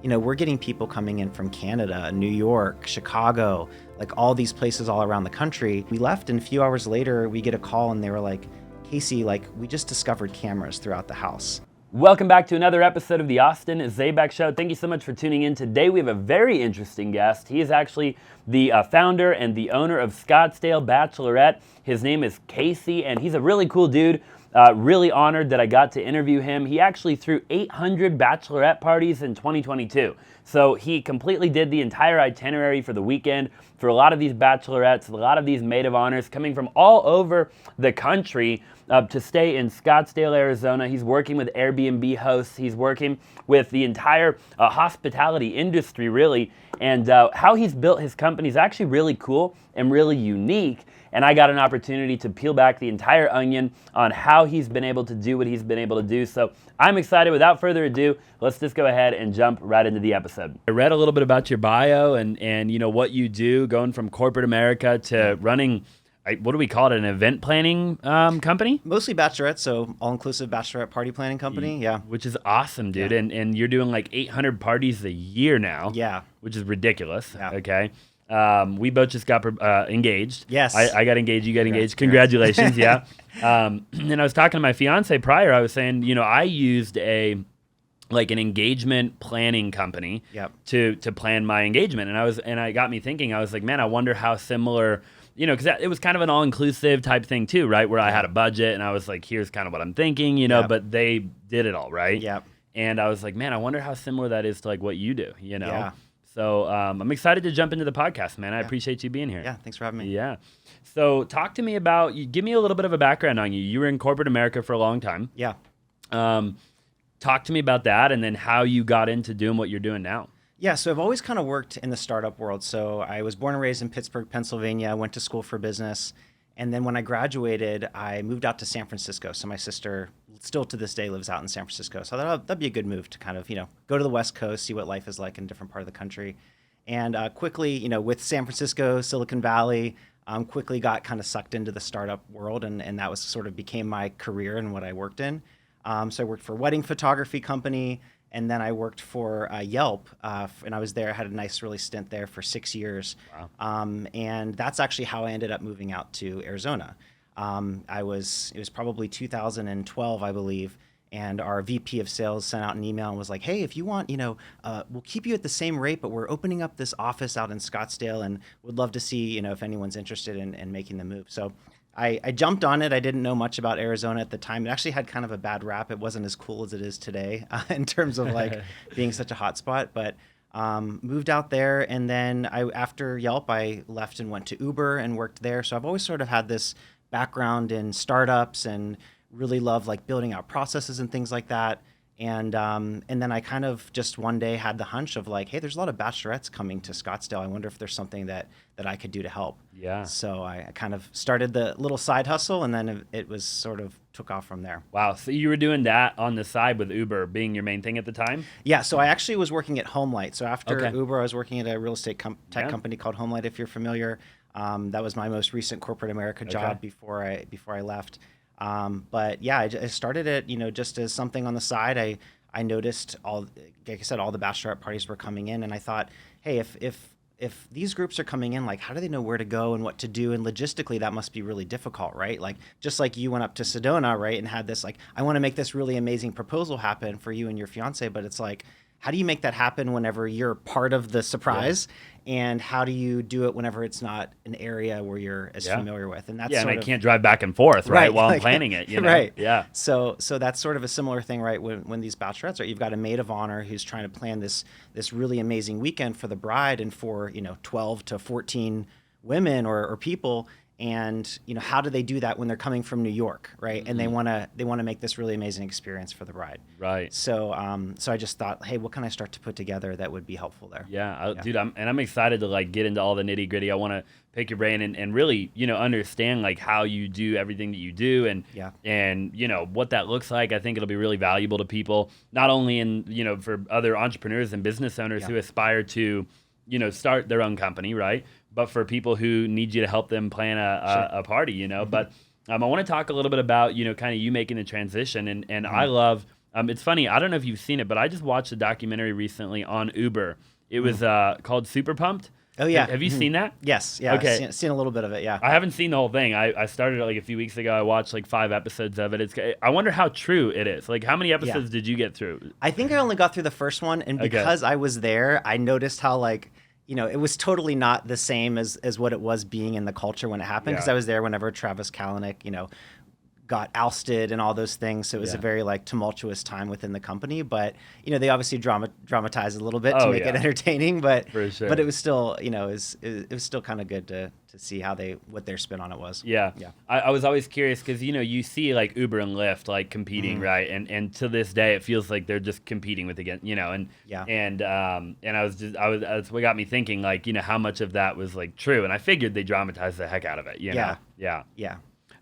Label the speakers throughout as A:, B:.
A: we're getting people coming in from Canada, New York, Chicago, like all these places all around the country. We left, and a few hours later, we get a call, and they were like, Casey, like, we just discovered cameras throughout the house.
B: Welcome back to another episode of the Austin Zaback Show. Thank you so much for tuning in. Today we have a very interesting guest. He is actually the founder and the owner of Scottsdale Bachelorette. His name is Casey, and he's a really cool dude. Really honored that I got to interview him. He actually threw 800 Bachelorette parties in 2022. So he completely did the entire itinerary for the weekend for a lot of these bachelorettes, a lot of these maid of honors coming from all over the country to stay in Scottsdale, Arizona. He's working with Airbnb hosts. He's working with the entire hospitality industry, really. And how he's built his company is actually really cool and really unique. And I got an opportunity to peel back the entire onion on how he's been able to do what he's been able to do. So I'm excited. Without further ado, let's just go ahead and jump right into the episode. I read a little bit about your bio and what you do, going from corporate America to running, what do we call it, an event planning company?
A: Mostly bachelorette, so all-inclusive bachelorette party planning company, yeah.
B: Which is awesome, dude.
A: Yeah.
B: And you're doing like 800 parties a year now.
A: Yeah.
B: Which is ridiculous,
A: yeah.
B: Okay? We both just got engaged.
A: Yes.
B: I got engaged, you got engaged. Congratulations, yeah. And I was talking to my fiance prior. I was saying, I used an engagement planning company to plan my engagement. And I got me thinking, I was like, man, I wonder how similar, because it was kind of an all-inclusive type thing too, right? Where I had a budget and I was like, here's kind of what I'm thinking, but they did it all, right?
A: Yeah.
B: And I was like, man, I wonder how similar that is to like what you do,
A: Yeah.
B: So I'm excited to jump into the podcast, man. I appreciate you being here.
A: Yeah, thanks for having me.
B: Yeah. So talk to me about, give me a little bit of a background on you. You were in corporate America for a long time.
A: Yeah.
B: Talk to me about that and then how you got into doing what you're doing now.
A: Yeah, so I've always kind of worked in the startup world. So I was born and raised in Pittsburgh, Pennsylvania. I went to school for business. And then when I graduated, I moved out to San Francisco. So my sister still to this day lives out in San Francisco. So I thought that'd be a good move to kind of, go to the West Coast, see what life is like in a different part of the country. And quickly, with San Francisco, Silicon Valley, quickly got kind of sucked into the startup world. And that was sort of became my career and what I worked in. So I worked for a wedding photography company. And then I worked for Yelp, and I was there. I had a nice, really stint there for 6 years. Wow. And that's actually how I ended up moving out to Arizona. It was probably 2012, I believe, and our VP of sales sent out an email and was like, hey, if you want, we'll keep you at the same rate, but we're opening up this office out in Scottsdale and would love to see, if anyone's interested in making the move. So I jumped on it. I didn't know much about Arizona at the time. It actually had kind of a bad rap. It wasn't as cool as it is today in terms of being such a hot spot, but moved out there. And then after Yelp, I left and went to Uber and worked there. So I've always sort of had this background in startups and really love building out processes and things like that. And then I kind of just one day had the hunch of hey, there's a lot of bachelorettes coming to Scottsdale. I wonder if there's something that I could do to help.
B: Yeah.
A: So I kind of started the little side hustle, and then it was sort of took off from there.
B: Wow. So you were doing that on the side with Uber being your main thing at the time?
A: Yeah. So I actually was working at HomeLight. So after Uber, I was working at a real estate tech company called HomeLight, if you're familiar. That was my most recent corporate America job before I left. But yeah, I started it, just as something on the side. I noticed like I said, all the bachelorette parties were coming in, and I thought, hey, if these groups are coming in, how do they know where to go and what to do? And logistically, that must be really difficult, right? Just like you went up to Sedona, right, and had this, I want to make this really amazing proposal happen for you and your fiance, but it's how do you make that happen whenever you're part of the surprise? Yeah. And how do you do it whenever it's not an area where you're as familiar with? And that's
B: and I can't drive back and forth, right, while I'm planning it,
A: Right.
B: Yeah.
A: So that's sort of a similar thing, right? When these bachelorettes, right, you've got a maid of honor who's trying to plan this really amazing weekend for the bride and for 12 to 14 women or people. And how do they do that when they're coming from New York, right? Mm-hmm. And they want to make this really amazing experience for the bride.
B: Right.
A: So I just thought, hey, what can I start to put together that would be helpful there?
B: Yeah. Dude, I'm excited to get into all the nitty gritty. I want to pick your brain and really understand how you do everything that you do and what that looks like. I think it'll be really valuable to people, not only in for other entrepreneurs and business owners who aspire to start their own company, right? But for people who need you to help them plan a party, But I want to talk a little bit about, kind of you making the transition. And I love It's funny. I don't know if you've seen it, but I just watched a documentary recently on Uber. It was called Super Pumped.
A: Oh yeah.
B: Have you seen that?
A: Yes. Yeah.
B: Okay.
A: I've seen a little bit of it. Yeah.
B: I haven't seen the whole thing. I started it like a few weeks ago. I watched like 5 episodes of it. I wonder how true it is. Like, how many episodes did you get through?
A: I think I only got through the first one, and because I was there, I noticed how like, it was totally not the same as what it was being in the culture when it happened. Because I was there whenever Travis Kalanick, got ousted and all those things. So it was a very like tumultuous time within the company. But they obviously dramatized a little bit to make it entertaining. But
B: for sure.
A: But it was still it was still kind of good to see what their spin on it was.
B: Yeah. I was always curious because you see like Uber and Lyft like competing, right? And to this day it feels like they're just competing with again, and that's what got me thinking like how much of that was like true, and I figured they dramatized the heck out of it. Yeah.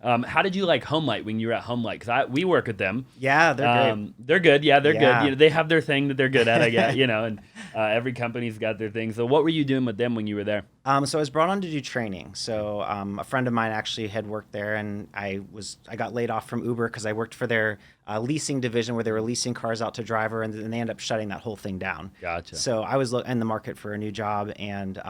B: How did you like Homelight when you were at Homelight? Because we work with them.
A: Yeah, they're great.
B: They're good. Yeah, they're good. They have their thing that they're good at, I guess, and every company's got their thing. So what were you doing with them when you were there?
A: So I was brought on to do training. So a friend of mine actually had worked there, and I got laid off from Uber because I worked for their leasing division where they were leasing cars out to driver, and then they ended up shutting that whole thing down.
B: Gotcha.
A: So I was in the market for a new job, and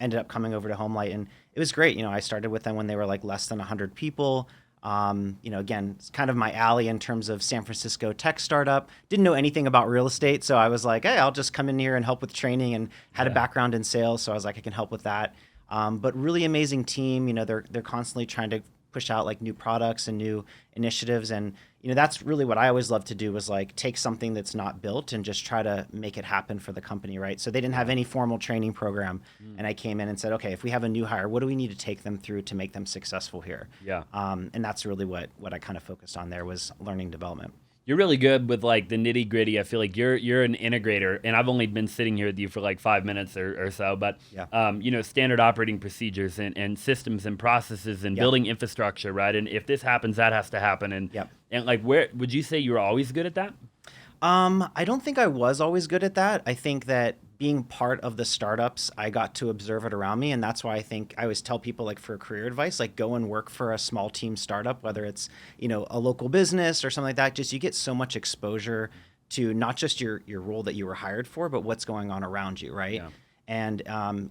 A: ended up coming over to Homelight, and it was great. I started with them when they were like less than 100 people. Again, it's kind of my alley in terms of San Francisco tech startup. Didn't know anything about real estate, so I was like, hey, I'll just come in here and help with training, and had a background in sales, so I was like, I can help with that. But really amazing team. They're constantly trying to push out like new products and new initiatives, and that's really what I always love to do, was like take something that's not built and just try to make it happen for the company, right? So they didn't have any formal training program, and I came in and said, okay, if we have a new hire, what do we need to take them through to make them successful here?
B: Yeah.
A: And that's really what I kind of focused on there, was learning development.
B: You're really good with like the nitty gritty. I feel like you're an integrator, and I've only been sitting here with you for like 5 minutes or so. But standard operating procedures and systems and processes and building infrastructure, right? And if this happens, that has to happen. And like, where would you say you were always good at that?
A: I don't think I was always good at that. I think that being part of the startups, I got to observe it around me. And that's why I think I always tell people, like, for career advice, like, go and work for a small team startup, whether it's, a local business or something like that. Just you get so much exposure to not just your role that you were hired for, but what's going on around you, right? Yeah. And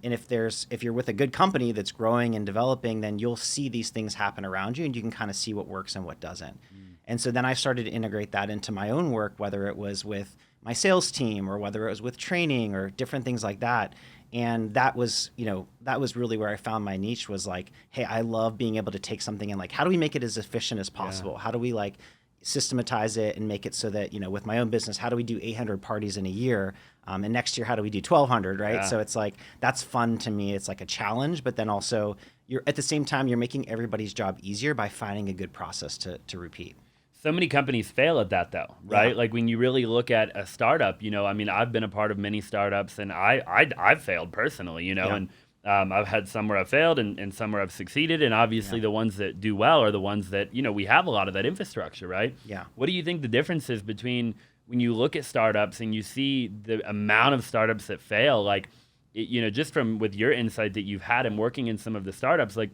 A: if you're with a good company that's growing and developing, then you'll see these things happen around you, and you can kind of see what works and what doesn't. And so then I started to integrate that into my own work, whether it was with my sales team or whether it was with training or different things like that. And that was really where I found my niche, was like, hey, I love being able to take something and like, how do we make it as efficient as possible? Yeah. How do we like systematize it and make it so that, with my own business, how do we do 800 parties in a year? And next year, how do we do 1,200, right? Yeah. So it's like, that's fun to me. It's like a challenge, but then also you're at the same time, you're making everybody's job easier by finding a good process to repeat.
B: So many companies fail at that, though, right? Yeah. Like when you really look at a startup, I've been a part of many startups, and I've failed personally, and I've had some where I've failed and some where I've succeeded, and obviously the ones that do well are the ones that, we have a lot of that infrastructure, right?
A: Yeah.
B: What do you think the difference is between when you look at startups and you see the amount of startups that fail, like, just from with your insight that you've had and working in some of the startups, like,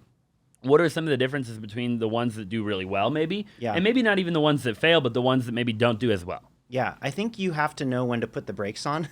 B: what are some of the differences between the ones that do really well, maybe, and maybe not even the ones that fail, but the ones that maybe don't do as well?
A: Yeah, I think you have to know when to put the brakes on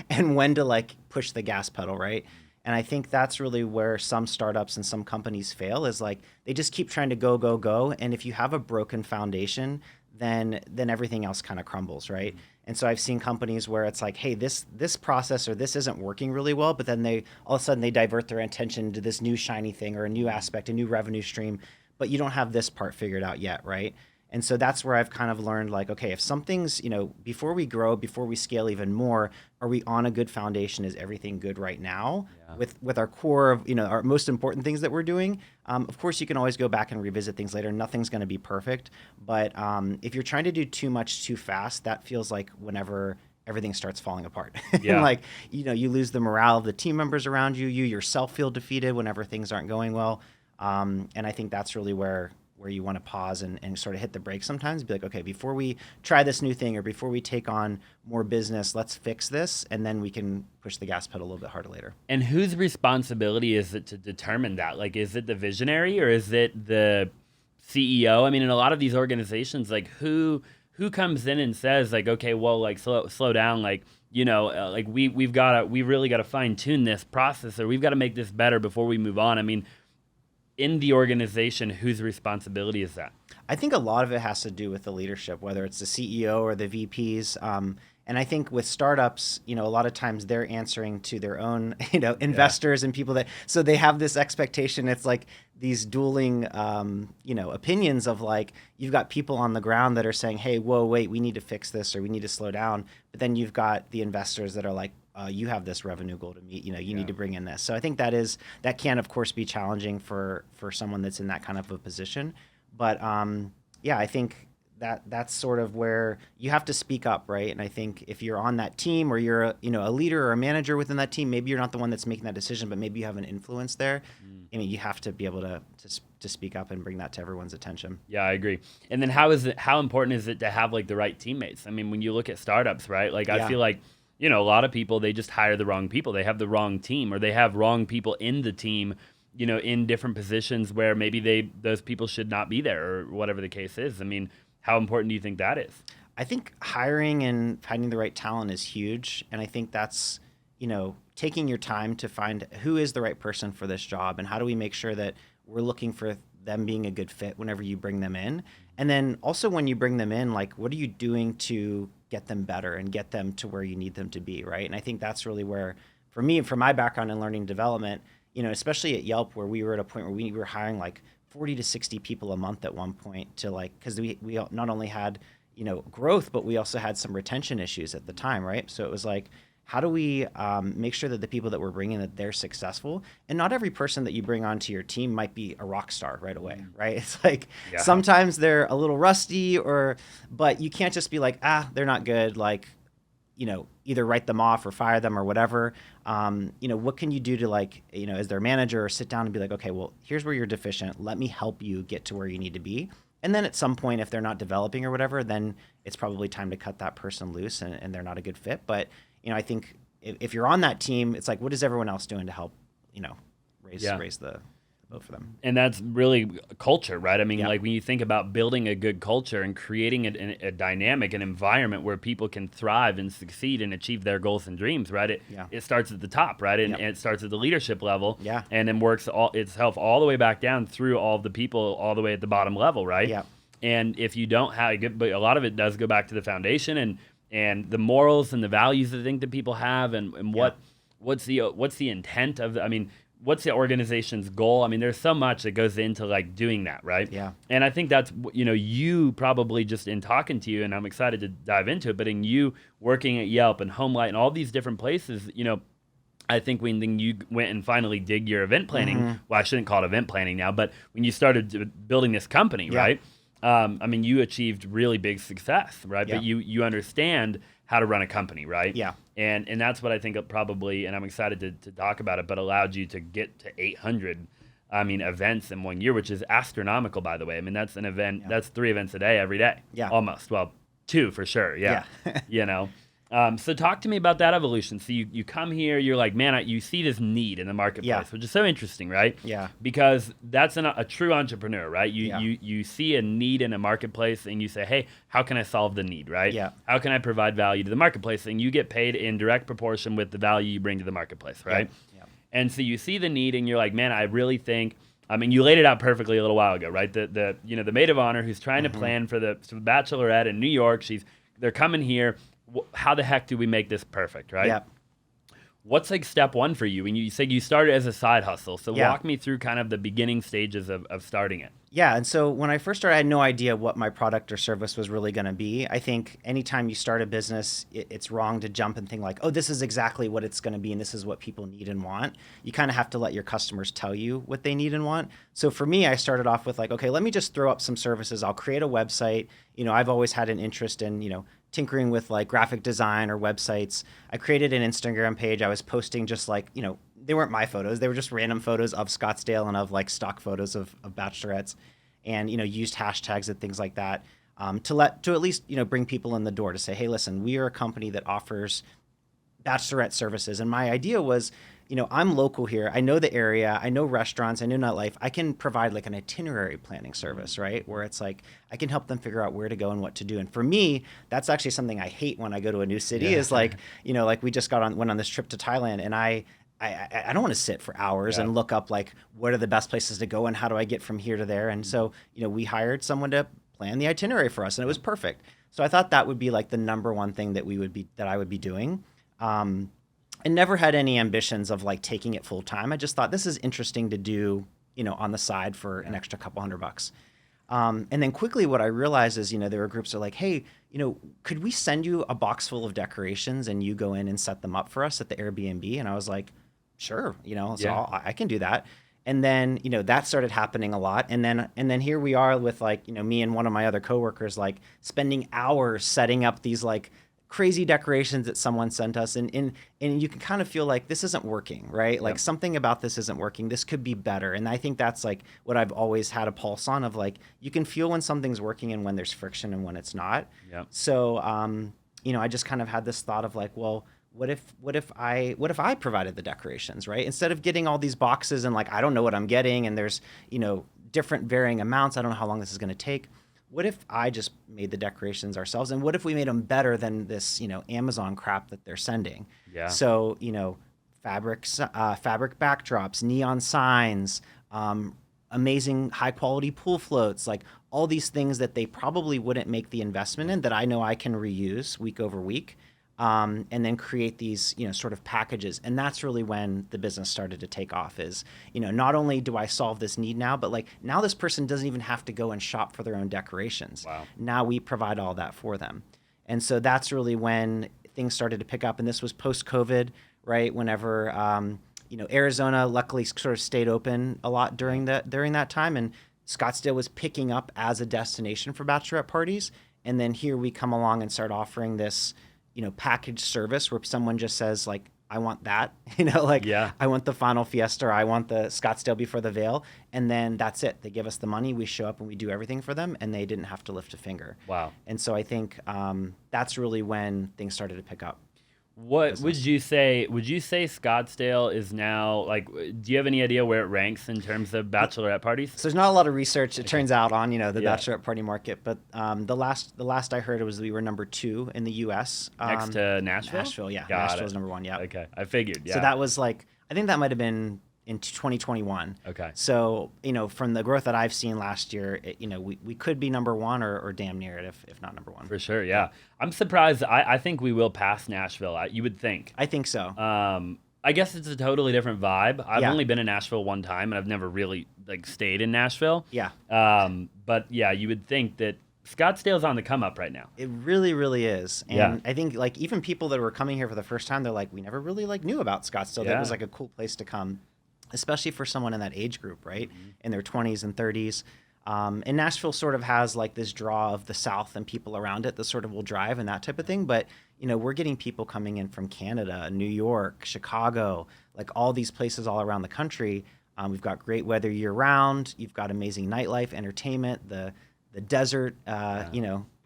A: and when to like push the gas pedal, right? And I think that's really where some startups and some companies fail, is like they just keep trying to go, go, go. And if you have a broken foundation, then everything else kind of crumbles, right? And so I've seen companies where it's like, hey, this process or this isn't working really well, but then all of a sudden they divert their attention to this new shiny thing or a new aspect, a new revenue stream, but you don't have this part figured out yet, right? And so that's where I've kind of learned, like, okay, if something's, before we grow, before we scale even more, are we on a good foundation? Is everything good right now with our core of, our most important things that we're doing? Of course, you can always go back and revisit things later. Nothing's going to be perfect. But if you're trying to do too much too fast, that feels like whenever everything starts falling apart. Yeah. Like, you lose the morale of the team members around you. You yourself feel defeated whenever things aren't going well. And I think that's really where you want to pause and sort of hit the brakes sometimes, be like, okay, before we try this new thing or before we take on more business, let's fix this, and then we can push the gas pedal a little bit harder later.
B: And whose responsibility is it to determine that? Like, is it the visionary or is it the CEO? I mean, in a lot of these organizations, like who who comes in and says like, okay, well, like slow down, like, like we really got to fine tune this process, or we've got to make this better before we move on. I mean, in the organization, whose responsibility is that?
A: I think a lot of it has to do with the leadership, whether it's the CEO or the VPs. And I think with startups, a lot of times they're answering to their own, investors and people so they have this expectation. It's like these dueling, opinions of like, you've got people on the ground that are saying, hey, whoa, wait, we need to fix this, or we need to slow down. But then you've got the investors that are like, you have this revenue goal to meet, you need to bring in this. So I think that can of course be challenging for someone that's in that kind of a position. But I think that's sort of where you have to speak up, right? And I think if you're on that team, or you're a leader or a manager within that team, maybe you're not the one that's making that decision, but maybe you have an influence there. I mean, you have to be able to speak up and bring that to everyone's attention.
B: Yeah, I agree. And then how important is it to have like the right teammates? I mean, when you look at startups, right? Like I feel like, a lot of people, they just hire the wrong people. They have the wrong team, or they have wrong people in the team, in different positions where maybe those people should not be there, or whatever the case is. I mean, how important do you think that is?
A: I think hiring and finding the right talent is huge. And I think that's, taking your time to find who is the right person for this job, and how do we make sure that we're looking for them being a good fit whenever you bring them in. And then also when you bring them in, like, what are you doing to get them better and get them to where you need them to be, right? And I think that's really where, for me, from my background in learning development, especially at Yelp, where we were at a point where we were hiring like 40 to 60 people a month at one point, to like, because we not only had, growth, but we also had some retention issues at the time, right? So it was like, how do we make sure that the people that we're bringing, that they're successful? And not every person that you bring onto your team might be a rock star right away, right? It's like sometimes they're a little rusty, but you can't just be like, they're not good, like, either write them off or fire them or whatever. What can you do to, like, as their manager, or sit down and be like, okay, well, here's where you're deficient. Let me help you get to where you need to be. And then at some point, if they're not developing or whatever, then it's probably time to cut that person loose, and they're not a good fit. But, I think if you're on that team, it's like, what is everyone else doing to help, raise the boat for them?
B: And that's really culture, right? I mean, like when you think about building a good culture and creating a dynamic, an environment where people can thrive and succeed and achieve their goals and dreams, right? It starts at the top, right? And it starts at the leadership level, and then works itself all the way back down through all of the people, all the way at the bottom level, right? Yeah. And if you don't have, but a lot of it does go back to the foundation and the morals and the values I think that people have, and what's the intent of what's the organization's goal? I mean, there's so much that goes into like doing that, right? Yeah. And I think that's, you probably just in talking to you, and I'm excited to dive into it, but in you working at Yelp and Homelight and all these different places, I think when you went and finally did your event planning, well, I shouldn't call it event planning now, but when you started building this company, right? You achieved really big success, right? Yeah. But you understand how to run a company, right? Yeah. And that's what I think probably, and I'm excited to talk about it, but allowed you to get to 800, events in 1 year, which is astronomical, by the way. I mean, that's an event, that's 3 events a day, every day. Yeah. Almost. Well, 2 for sure. Yeah. So talk to me about that evolution. So you come here, you're like, man, you see this need in the marketplace, which is so interesting, right? Yeah. Because that's a true entrepreneur, right? You see a need in a marketplace and you say, hey, how can I solve the need, right? Yeah. How can I provide value to the marketplace? And you get paid in direct proportion with the value you bring to the marketplace, right? Yeah. And so you see the need and you're like, man, I really think, you laid it out perfectly a little while ago, right? The maid of honor who's trying to plan for the Bachelorette in New York, they're coming here. How the heck do we make this perfect, right? Yeah. What's like step one for you? And you say you started as a side hustle. So walk me through kind of the beginning stages of starting it.
A: Yeah. And so when I first started, I had no idea what my product or service was really going to be. I think anytime you start a business, it's wrong to jump and think like, oh, this is exactly what it's going to be, and this is what people need and want. You kind of have to let your customers tell you what they need and want. So for me, I started off with like, okay, let me just throw up some services. I'll create a website. I've always had an interest in, tinkering with like graphic design or websites. I created an Instagram page. I was posting just like, they weren't my photos. They were just random photos of Scottsdale and of like stock photos of bachelorettes, and, used hashtags and things like that to at least, bring people in the door to say, hey, listen, we are a company that offers bachelorette services. And my idea was, I'm local here. I know the area. I know restaurants. I know nightlife. I can provide like an itinerary planning service, right? Where it's like I can help them figure out where to go and what to do. And for me, that's actually something I hate when I go to a new city. Is like, like we just went on this trip to Thailand, and I don't want to sit for hours and look up like what are the best places to go and how do I get from here to there. And so, we hired someone to plan the itinerary for us, and it was perfect. So I thought that would be like the number one thing that I would be doing. I never had any ambitions of like taking it full time. I just thought this is interesting to do, on the side for an extra couple $100. And then quickly what I realized is, there were groups that are like, hey, could we send you a box full of decorations and you go in and set them up for us at the Airbnb? And I was like, sure, so I can do that. And then, that started happening a lot. And then here we are with like, me and one of my other coworkers, like spending hours setting up these like crazy decorations that someone sent us. And you can kind of feel like this isn't working, right? Like something about this isn't working. This could be better. And I think that's like what I've always had a pulse on of like, you can feel when something's working and when there's friction and when it's not. Yep. So, I just kind of had this thought of like, well, what if I provided the decorations, right? Instead of getting all these boxes and like, I don't know what I'm getting and there's, different varying amounts. I don't know how long this is going to take. What if I just made the decorations ourselves? And what if we made them better than this, Amazon crap that they're sending? Yeah. So, fabric backdrops, neon signs, amazing high quality pool floats, like all these things that they probably wouldn't make the investment in that I know I can reuse week over week. And then create these, sort of packages. And that's really when the business started to take off is, not only do I solve this need now, but like now this person doesn't even have to go and shop for their own decorations. Wow. Now we provide all that for them. And so that's really when things started to pick up. And this was post-COVID, right? Whenever, Arizona luckily sort of stayed open a lot during that time. And Scottsdale was picking up as a destination for bachelorette parties. And then here we come along and start offering this, package service where someone just says like, I want that, I want the final fiesta, or I want the Scottsdale before the veil. And then that's it. They give us the money, we show up and we do everything for them and they didn't have to lift a finger. Wow. And so I think that's really when things started to pick up.
B: What business. Would you say Scottsdale is now, like, do you have any idea where it ranks in terms of bachelorette parties?
A: So there's not a lot of research, it turns out, on, the bachelorette party market. But the last I heard was we were number 2 in the U.S.
B: Next to Nashville?
A: Nashville, yeah. Nashville's number 1, yeah.
B: Okay, I figured, yeah.
A: So that was like, I think that might have been in 2021. Okay. So, from the growth that I've seen last year, we could be number 1 or damn near it, if not number 1.
B: For sure, yeah. I'm surprised. I think we will pass Nashville. You would think.
A: I think so.
B: I guess it's a totally different vibe. I've only been in Nashville one time, and I've never really stayed in Nashville. Yeah. But yeah, you would think that Scottsdale's on the come up right now.
A: It really, really is. And I think even people that were coming here for the first time, they're like, we never really knew about Scottsdale. That was like a cool place to come, especially for someone in that age group, right? Mm-hmm. In their 20s and 30s. And Nashville sort of has like this draw of the South and people around it that sort of will drive and that type of thing. But, we're getting people coming in from Canada, New York, Chicago, like all these places all around the country. We've got great weather year round. You've got amazing nightlife, entertainment, the desert,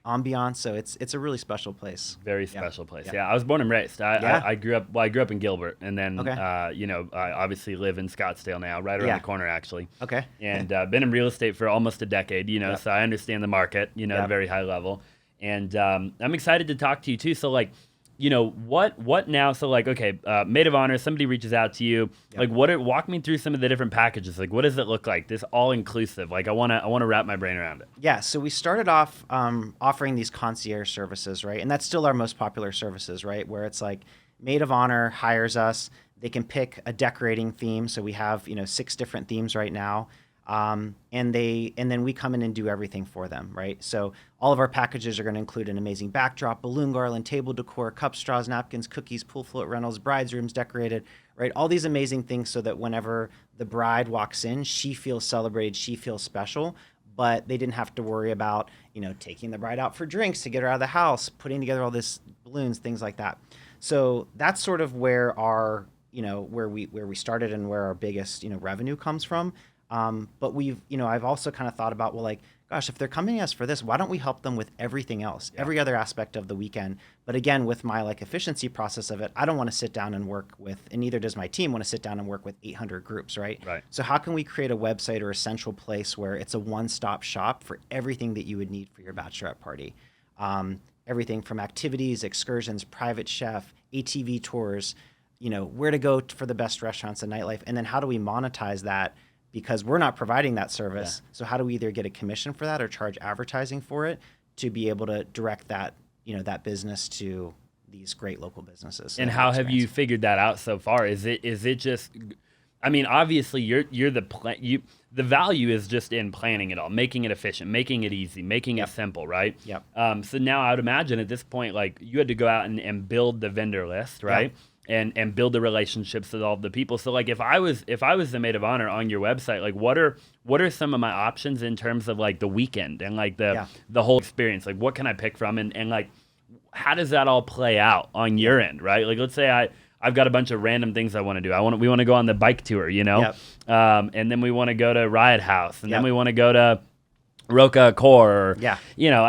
A: ambiance. So it's a really special place.
B: Very special place. Yeah, I was born and raised. I grew up in Gilbert, and then I obviously live in Scottsdale now, right around the corner actually. Okay. And been in real estate for almost a decade. So I understand the market. At a very high level, and I'm excited to talk to you too. So like, what now? So like, okay, maid of honor, somebody reaches out to you. Like, walk me through some of the different packages. Like, what does it look like? This all inclusive. Like, I wanna wrap my brain around it.
A: Yeah. So we started off offering these concierge services, right? And that's still our most popular services, right? Where it's like maid of honor hires us. They can pick a decorating theme. So we have 6 different themes right now. And then we come in and do everything for them, right? So all of our packages are going to include an amazing backdrop, balloon garland, table decor, cups, straws, napkins, cookies, pool float rentals, bride's rooms decorated, right? All these amazing things so that whenever the bride walks in, she feels celebrated, she feels special, but they didn't have to worry about, taking the bride out for drinks to get her out of the house, putting together all this balloons, things like that. So that's sort of where our, where we started and where our biggest, revenue comes from. But we've, I've also kind of thought about, well, like, gosh, if they're coming to us for this, why don't we help them with everything else, every other aspect of the weekend? But again, with my like efficiency process of it, I don't want to sit down and work with, and neither does my team want to sit down and work with 800 groups, right?
B: Right.
A: So how can we create a website or a central place where it's a one-stop shop for everything that you would need for your bachelorette party? Everything from activities, excursions, private chef, ATV tours, where to go for the best restaurants and nightlife, and then how do we monetize that? Because we're not providing that service. So how do we either get a commission for that or charge advertising for it to be able to direct that, that business to these great local businesses?
B: And how have you figured that out so far? Is it just, I mean, obviously the value is just in planning it all, making it efficient, making it easy, making it simple, right?
A: Yep.
B: So now I would imagine at this point, like you had to go out and build the vendor list, right?
A: Yep.
B: And build the relationships with all the people. So like if I was the maid of honor on your website, like what are some of my options in terms of like the weekend and like the whole experience? Like what can I pick from and like how does that all play out on your end, right? Like let's say I've got a bunch of random things I want to do. We want to go on the bike tour,
A: Yep.
B: And then we want to go to Riot House, and then we want to go to Roca Core, or, I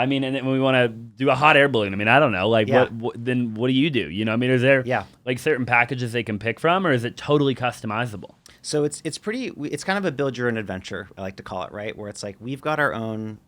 B: mean, and then we want to do a hot air balloon. I mean, I don't know, like what do you do? I mean, is there like certain packages they can pick from, or is it totally customizable?
A: So it's kind of a build your own adventure, I like to call it, right? Where it's like we've got our own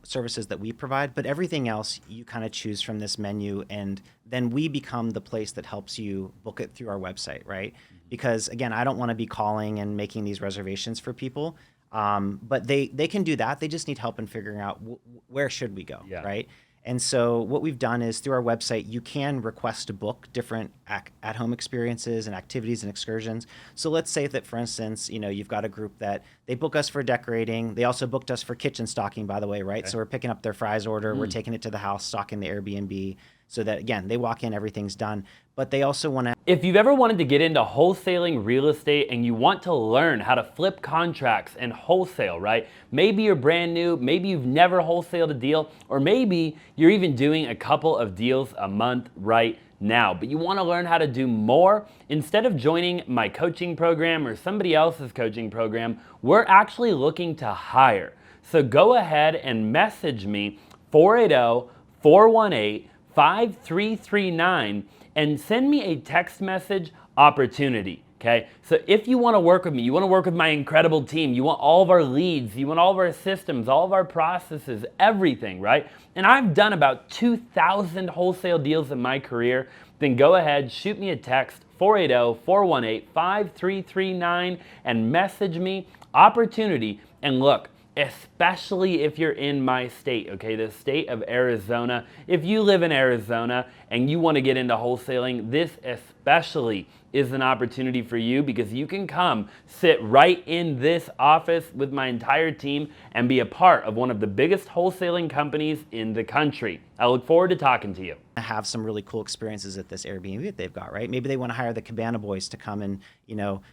A: services that we provide, but everything else you kind of choose from this menu, and then we become the place that helps you book it through our website, right? Because again, I don't want to be calling and making these reservations for people. But they can do that. They just need help in figuring out where should we go, right? And so what we've done is through our website, you can request to book different at-home experiences and activities and excursions. So let's say that, for instance, you've got a group that they book us for decorating. They also booked us for kitchen stocking, by the way, right? Okay. So we're picking up their fries order. We're taking it to the house, stocking the Airbnb. So that, again, they walk in, everything's done. But they also want to...
B: If you've ever wanted to get into wholesaling real estate and you want to learn how to flip contracts and wholesale, right? Maybe you're brand new, maybe you've never wholesaled a deal, or maybe you're even doing a couple of deals a month right now, but you want to learn how to do more. Instead of joining my coaching program or somebody else's coaching program, we're actually looking to hire. So go ahead and message me 480-418-5339 and send me a text message opportunity, okay? So if you want to work with me, you want to work with my incredible team, you want all of our leads, you want all of our systems, all of our processes, everything, right? And I've done about 2,000 wholesale deals in my career, then go ahead, shoot me a text, 480-418-5339, and message me opportunity. And look, especially if you're in my state, okay, the state of Arizona. If you live in Arizona and you want to get into wholesaling, this especially is an opportunity for you because you can come sit right in this office with my entire team and be a part of one of the biggest wholesaling companies in the country. I look forward to talking to you.
A: Have some really cool experiences at this Airbnb that they've got, right? Maybe they want to hire the Cabana Boys to come and,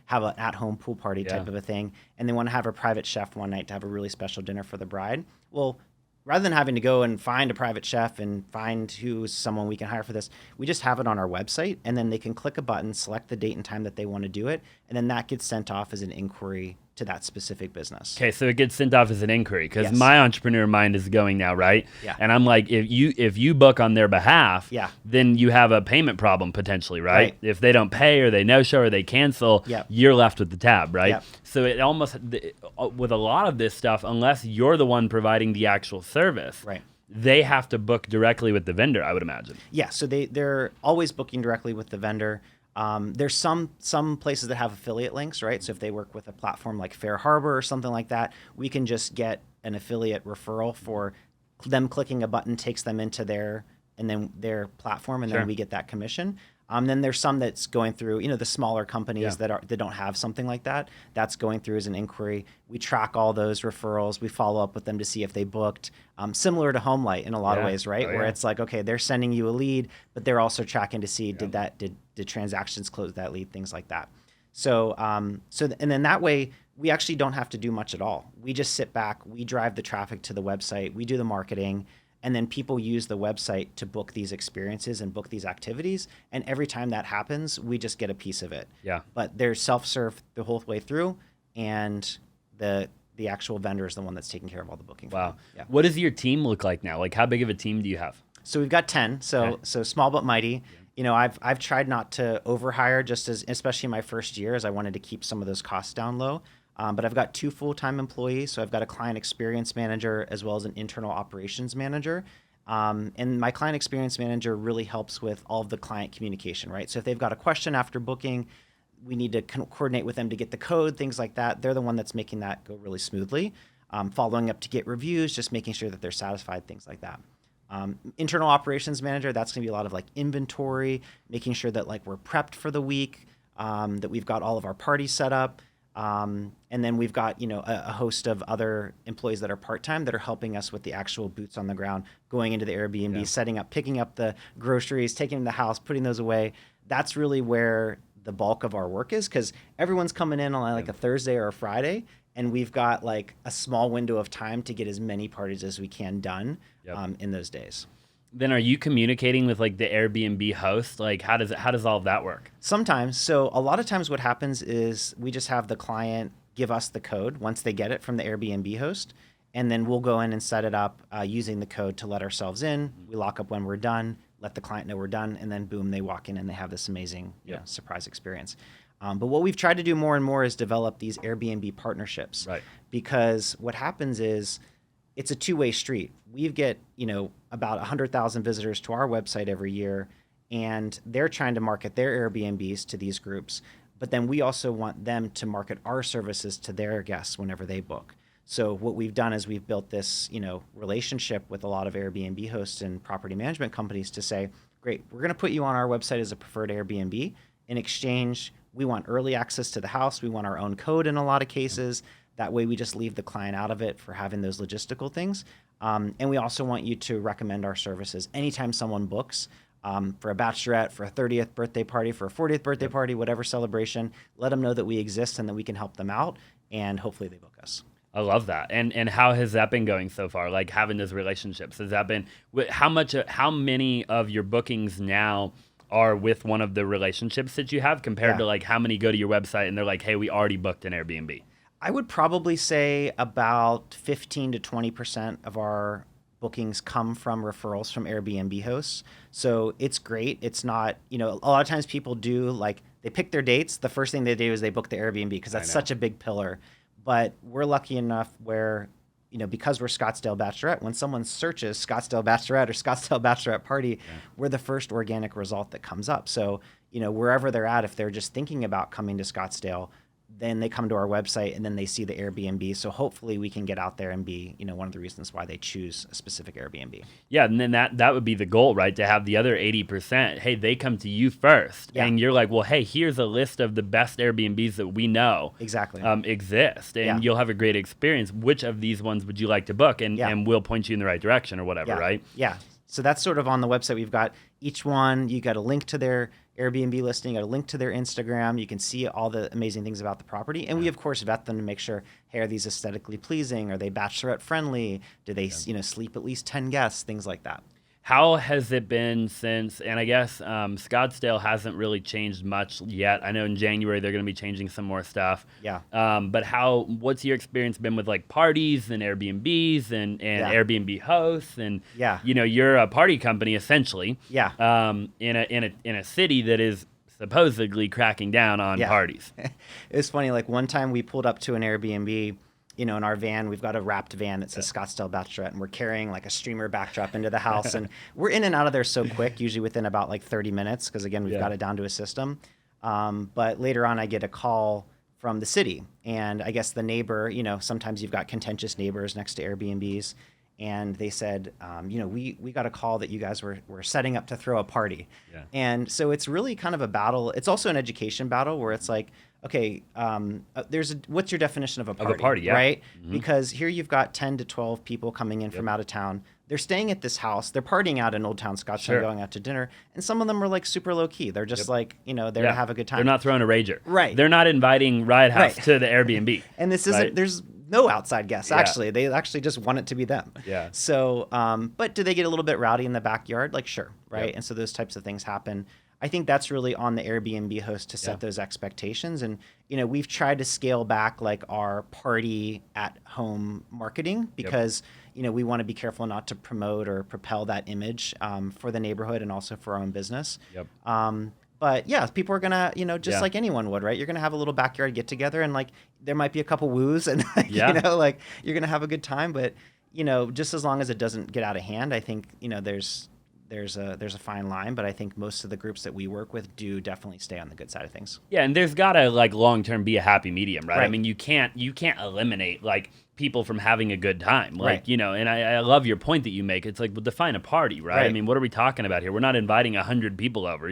A: have an at-home pool party type of a thing, and they want to have a private chef one night to have a really special dinner for the bride. Well, rather than having to go and find a private chef and find who's someone we can hire for this, we just have it on our website, and then they can click a button, select the date and time that they want to do it, and then that gets sent off as an inquiry to that specific business.
B: Okay, so it gets sent off as an inquiry because my entrepreneur mind is going now, right?
A: Yeah.
B: And I'm like, if you book on their behalf, then you have a payment problem potentially, right? If they don't pay or they no-show or they cancel, you're left with the tab, right?
A: Yep.
B: So it almost, with a lot of this stuff, unless you're the one providing the actual service, they have to book directly with the vendor, I would imagine.
A: Yeah, so they're always booking directly with the vendor. There's some places that have affiliate links, right? So if they work with a platform like Fair Harbor or something like that, we can just get an affiliate referral for them. Clicking a button takes them into their platform, and then we get that commission. Then there's some that's going through, the smaller companies that don't have something like that. That's going through as an inquiry. We track all those referrals. We follow up with them to see if they booked. Similar to HomeLight in a lot of ways, right? Where it's like, okay, they're sending you a lead, but they're also tracking to see did transactions close that lead, things like that. So and then that way we actually don't have to do much at all. We just sit back, we drive the traffic to the website, we do the marketing. And then people use the website to book these experiences and book these activities. And every time that happens, we just get a piece of it.
B: Yeah.
A: But they're self-serve the whole way through. And the the actual vendor is the one that's taking care of all the booking. for
B: Wow.
A: them. Yeah.
B: What does your team look like now? Like, how big of a team do you have?
A: So we've got 10. So
B: Okay.
A: so small but mighty. You know, I've tried not to overhire, just as especially my first year, as I wanted to keep some of those costs down low. But I've got 2 full-time employees. So I've got a client experience manager as well as an internal operations manager. And my client experience manager really helps with all of the client communication, right? So if they've got a question after booking, we need to coordinate with them to get the code, things like that. They're the one that's making that go really smoothly. Following up to get reviews, just making sure that they're satisfied, things like that. Internal operations manager, that's going to be a lot of like inventory, making sure that like we're prepped for the week, that we've got all of our parties set up. And then we've got, you know, a host of other employees that are part-time that are helping us with the actual boots on the ground, going into the Airbnb, setting up, picking up the groceries, taking them to the house, putting those away. That's really where the bulk of our work is, because everyone's coming in on like a Thursday or a Friday, and we've got like a small window of time to get as many parties as we can done in those days.
B: Then are you communicating with like the Airbnb host? Like, how does all of that work?
A: Sometimes. So a lot of times what happens is we just have the client give us the code once they get it from the Airbnb host, and then we'll go in and set it up using the code to let ourselves in. We lock up when we're done, let the client know we're done, and then boom, they walk in and they have this amazing you know, surprise experience. But what we've tried to do more and more is develop these Airbnb partnerships.
B: Right.
A: Because what happens is it's a two-way street. We get, you know, about 100,000 visitors to our website every year, and they're trying to market their Airbnbs to these groups. But then we also want them to market our services to their guests whenever they book. So what we've done is we've built this, you know, relationship with a lot of Airbnb hosts and property management companies to say, great, we're going to put you on our website as a preferred Airbnb. In exchange, we want early access to the house. We want our own code in a lot of cases. That way we just leave the client out of it for having those logistical things. And we also want you to recommend our services anytime someone books for a bachelorette, for a 30th birthday party, for a 40th birthday party, whatever celebration. Let them know that we exist and that we can help them out, and hopefully they book us.
B: I love that. And how has that been going so far? Like having those relationships, has that been how many of your bookings now are with one of the relationships that you have compared to like how many go to your website and they're like, hey, we already booked an Airbnb?
A: I would probably say about 15 to 20% of our bookings come from referrals from Airbnb hosts. So it's great. It's not, you know, a lot of times people do like, they pick their dates. The first thing they do is they book the Airbnb because that's such a big pillar. But we're lucky enough where, you know, because we're Scottsdale Bachelorette, when someone searches Scottsdale Bachelorette or Scottsdale Bachelorette Party, we're the first organic result that comes up. So, you know, wherever they're at, if they're just thinking about coming to Scottsdale, then they come to our website and then they see the Airbnb. So hopefully we can get out there and be, you know, one of the reasons why they choose a specific Airbnb.
B: Yeah, and then that would be the goal, right? To have the other 80%, hey, they come to you first.
A: Yeah.
B: And you're like, well, hey, here's a list of the best Airbnbs that we know
A: Exactly.
B: exist. And you'll have a great experience. Which of these ones would you like to book? And we'll point you in the right direction or whatever, right?
A: Yeah. So that's sort of on the website. We've got each one, you got a link to their Airbnb listing, you got a link to their Instagram. You can see all the amazing things about the property. And we, of course, vet them to make sure, hey, are these aesthetically pleasing? Are they bachelorette friendly? Do they, you know, sleep at least 10 guests? Things like that.
B: How has it been since, and I guess Scottsdale hasn't really changed much yet. I know in January they're going to be changing some more stuff.
A: Yeah.
B: But what's your experience been with like parties and Airbnbs and Airbnb hosts and, you know, you're a party company essentially.
A: Yeah.
B: In a city that is supposedly cracking down on parties.
A: It's funny, like one time we pulled up to an Airbnb, you know, in our van, we've got a wrapped van that says Scottsdale Bachelorette, and we're carrying like a streamer backdrop into the house. And we're in and out of there so quick, usually within about like 30 minutes, because again, we've got it down to a system. But later on, I get a call from the city. And I guess the neighbor, you know, sometimes you've got contentious neighbors next to Airbnbs. And they said, you know, we got a call that you guys were setting up to throw a party. Yeah. And so it's really kind of a battle. It's also an education battle where it's like, okay, what's your definition of a party?
B: Of a party,
A: right? Mm-hmm. Because here you've got 10 to 12 people coming in from out of town. They're staying at this house. They're partying out in Old Town Scottsdale, going out to dinner. And some of them are like super low key. They're just like, you know, there to have a good time.
B: They're not throwing a rager.
A: Right.
B: They're not inviting Riot House to the Airbnb.
A: And this isn't, there's no outside guests.
B: Yeah.
A: Actually, they actually just want it to be them.
B: Yeah.
A: So, but do they get a little bit rowdy in the backyard? Like, sure, right?
B: Yep.
A: And so those types of things happen. I think that's really on the Airbnb host to set those expectations. And, we've tried to scale back like our party at home marketing because, we want to be careful not to promote or propel that image for the neighborhood and also for our own business.
B: Yep.
A: But yeah, people are gonna, just like anyone would, right? You're gonna have a little backyard get together, and like there might be a couple woos, and like, like you're gonna have a good time. But just as long as it doesn't get out of hand, I think there's a fine line. But I think most of the groups that we work with do definitely stay on the good side of things.
B: Yeah, and there's gotta like long term be a happy medium, right? I mean, you can't eliminate like people from having a good time, like and I love your point that you make. It's like, well, define a party, right? I mean, what are we talking about here? We're not inviting 100 people over,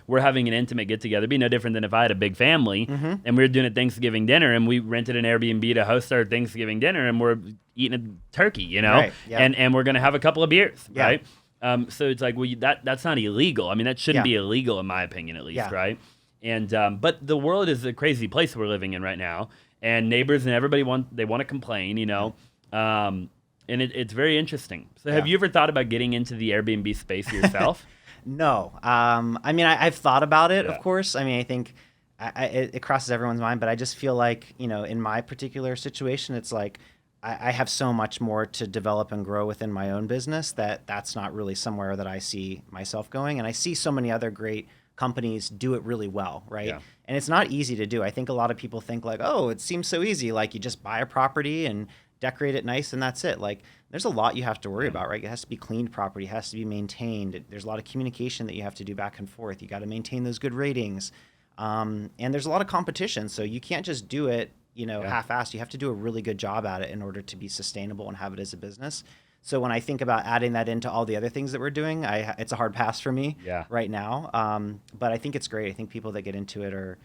B: We're having an intimate get together. It'd be no different than if I had a big family and we were doing a Thanksgiving dinner and we rented an Airbnb to host our Thanksgiving dinner and we're eating a turkey, and we're gonna have a couple of beers, right? So it's like, well, that's not illegal. I mean, that shouldn't be illegal in my opinion, at least, right? And but the world is a crazy place we're living in right now. And neighbors and everybody want to complain, and it's very interesting. So have you ever thought about getting into the Airbnb space yourself?
A: No. I mean, I've thought about it, of course. I mean, I think it crosses everyone's mind, but I just feel like, in my particular situation, it's like I have so much more to develop and grow within my own business that's not really somewhere that I see myself going. And I see so many other great companies do it really well, right? Yeah. And it's not easy to do. I think a lot of people think like, oh, it seems so easy. Like you just buy a property and decorate it nice and that's it. Like there's a lot you have to worry about, right? It has to be cleaned properly, it has to be maintained. There's a lot of communication that you have to do back and forth. You got to maintain those good ratings. And there's a lot of competition. So you can't just do it, half-assed. You have to do a really good job at it in order to be sustainable and have it as a business. So when I think about adding that into all the other things that we're doing, it's a hard pass for me right now. But I think it's great. I think people that get into it are,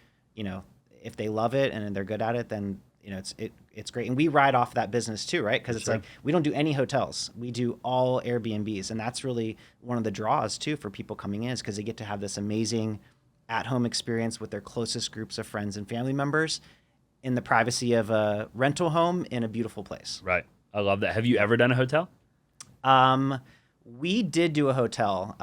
A: if they love it and they're good at it, then it's great. And we ride off that business too, right? Because it's like we don't do any hotels. We do all Airbnbs, and that's really one of the draws too for people coming in, is because they get to have this amazing at-home experience with their closest groups of friends and family members in the privacy of a rental home in a beautiful place.
B: Right. I love that. Have you ever done a hotel?
A: We did do a hotel.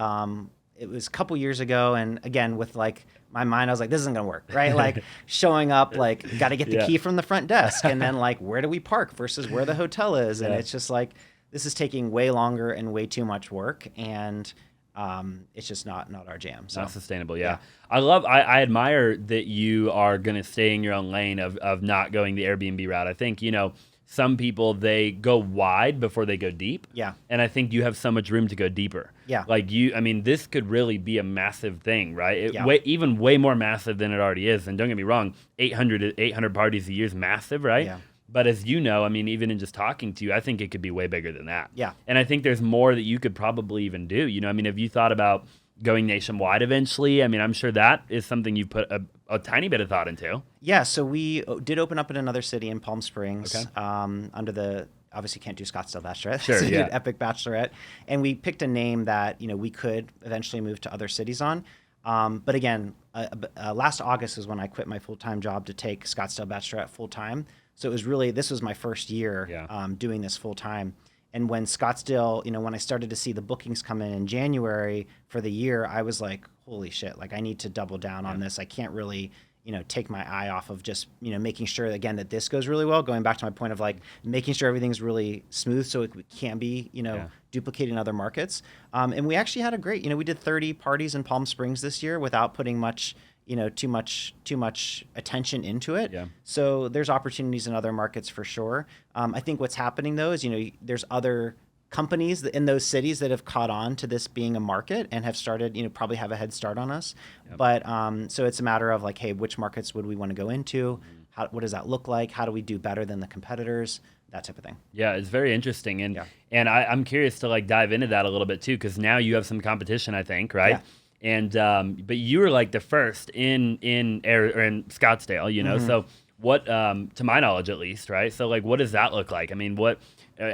A: It was a couple years ago, and again, with like my mind, I was like, this isn't gonna work, right? Like showing up, like got to get the key from the front desk, and then like where do we park versus where the hotel is, and it's just like this is taking way longer and way too much work, and it's just not our jam. So.
B: Not sustainable. Yeah. I admire that you are gonna stay in your own lane of not going the Airbnb route. I think some people, they go wide before they go deep. Yeah. And I think you have so much room to go deeper. Yeah. Like this could really be a massive thing, right? Even way more massive than it already is. And don't get me wrong, 800 parties a year is massive, right? Yeah. But as you know, even in just talking to you, I think it could be way bigger than that. Yeah. And I think there's more that you could probably even do. Have you thought about going nationwide eventually? I'm sure that is something you've put a tiny bit of thought into. Yeah, so we did open up in another city in Palm Springs, under the, obviously can't do Scottsdale Bachelorette, sure, so we did Epic Bachelorette, and we picked a name that we could eventually move to other cities on. But again, last August is when I quit my full-time job to take Scottsdale Bachelorette full-time. So it was really, this was my first year doing this full-time. And when Scottsdale, when I started to see the bookings come in January for the year, I was like, holy shit, like I need to double down on this. I can't really, take my eye off of just, making sure, again, that this goes really well. Going back to my point of like making sure everything's really smooth so it can be, duplicating other markets. And we actually had a great, we did 30 parties in Palm Springs this year without putting much, too much attention into it. Yeah. So there's opportunities in other markets for sure. I think what's happening though is, there's other companies in those cities that have caught on to this being a market and have started, probably have a head start on us. Yep. But so it's a matter of like, hey, which markets would we want to go into? What does that look like? How do we do better than the competitors? That type of thing. Yeah, it's very interesting. And I'm curious to like dive into that a little bit too, because now you have some competition, I think, right? Yeah. And but you were like the first in Scottsdale, So what, to my knowledge at least, right? So like, what does that look like? What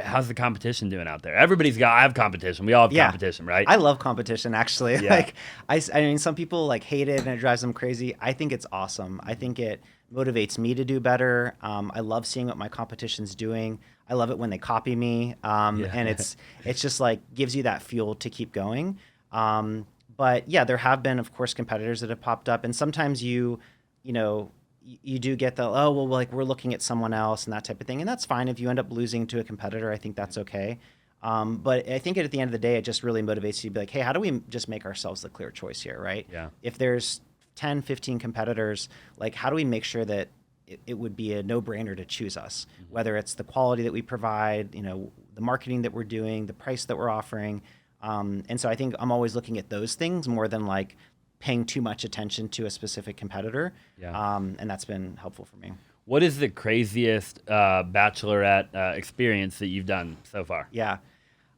B: how's the competition doing out there? I have competition. We all have competition, right?
A: I love competition, actually.
B: Yeah.
A: Like, I mean, some people like hate it and it drives them crazy. I think it's awesome. I think it motivates me to do better. I love seeing what my competition's doing. I love it when they copy me. And it's just like gives you that fuel to keep going. But yeah, there have been, of course, competitors that have popped up, and sometimes you do get the, oh, well, like we're looking at someone else and that type of thing. And that's fine. If you end up losing to a competitor, I think that's okay. But I think at the end of the day, it just really motivates you to be like, hey, how do we just make ourselves the clear choice here, right?
B: Yeah.
A: If there's 10, 15 competitors, like how do we make sure that it would be a no-brainer to choose us, whether it's the quality that we provide, the marketing that we're doing, the price that we're offering. And so I think I'm always looking at those things more than like paying too much attention to a specific competitor.
B: Yeah.
A: And that's been helpful for me.
B: What is the craziest Bachelorette experience that you've done so far?
A: Yeah.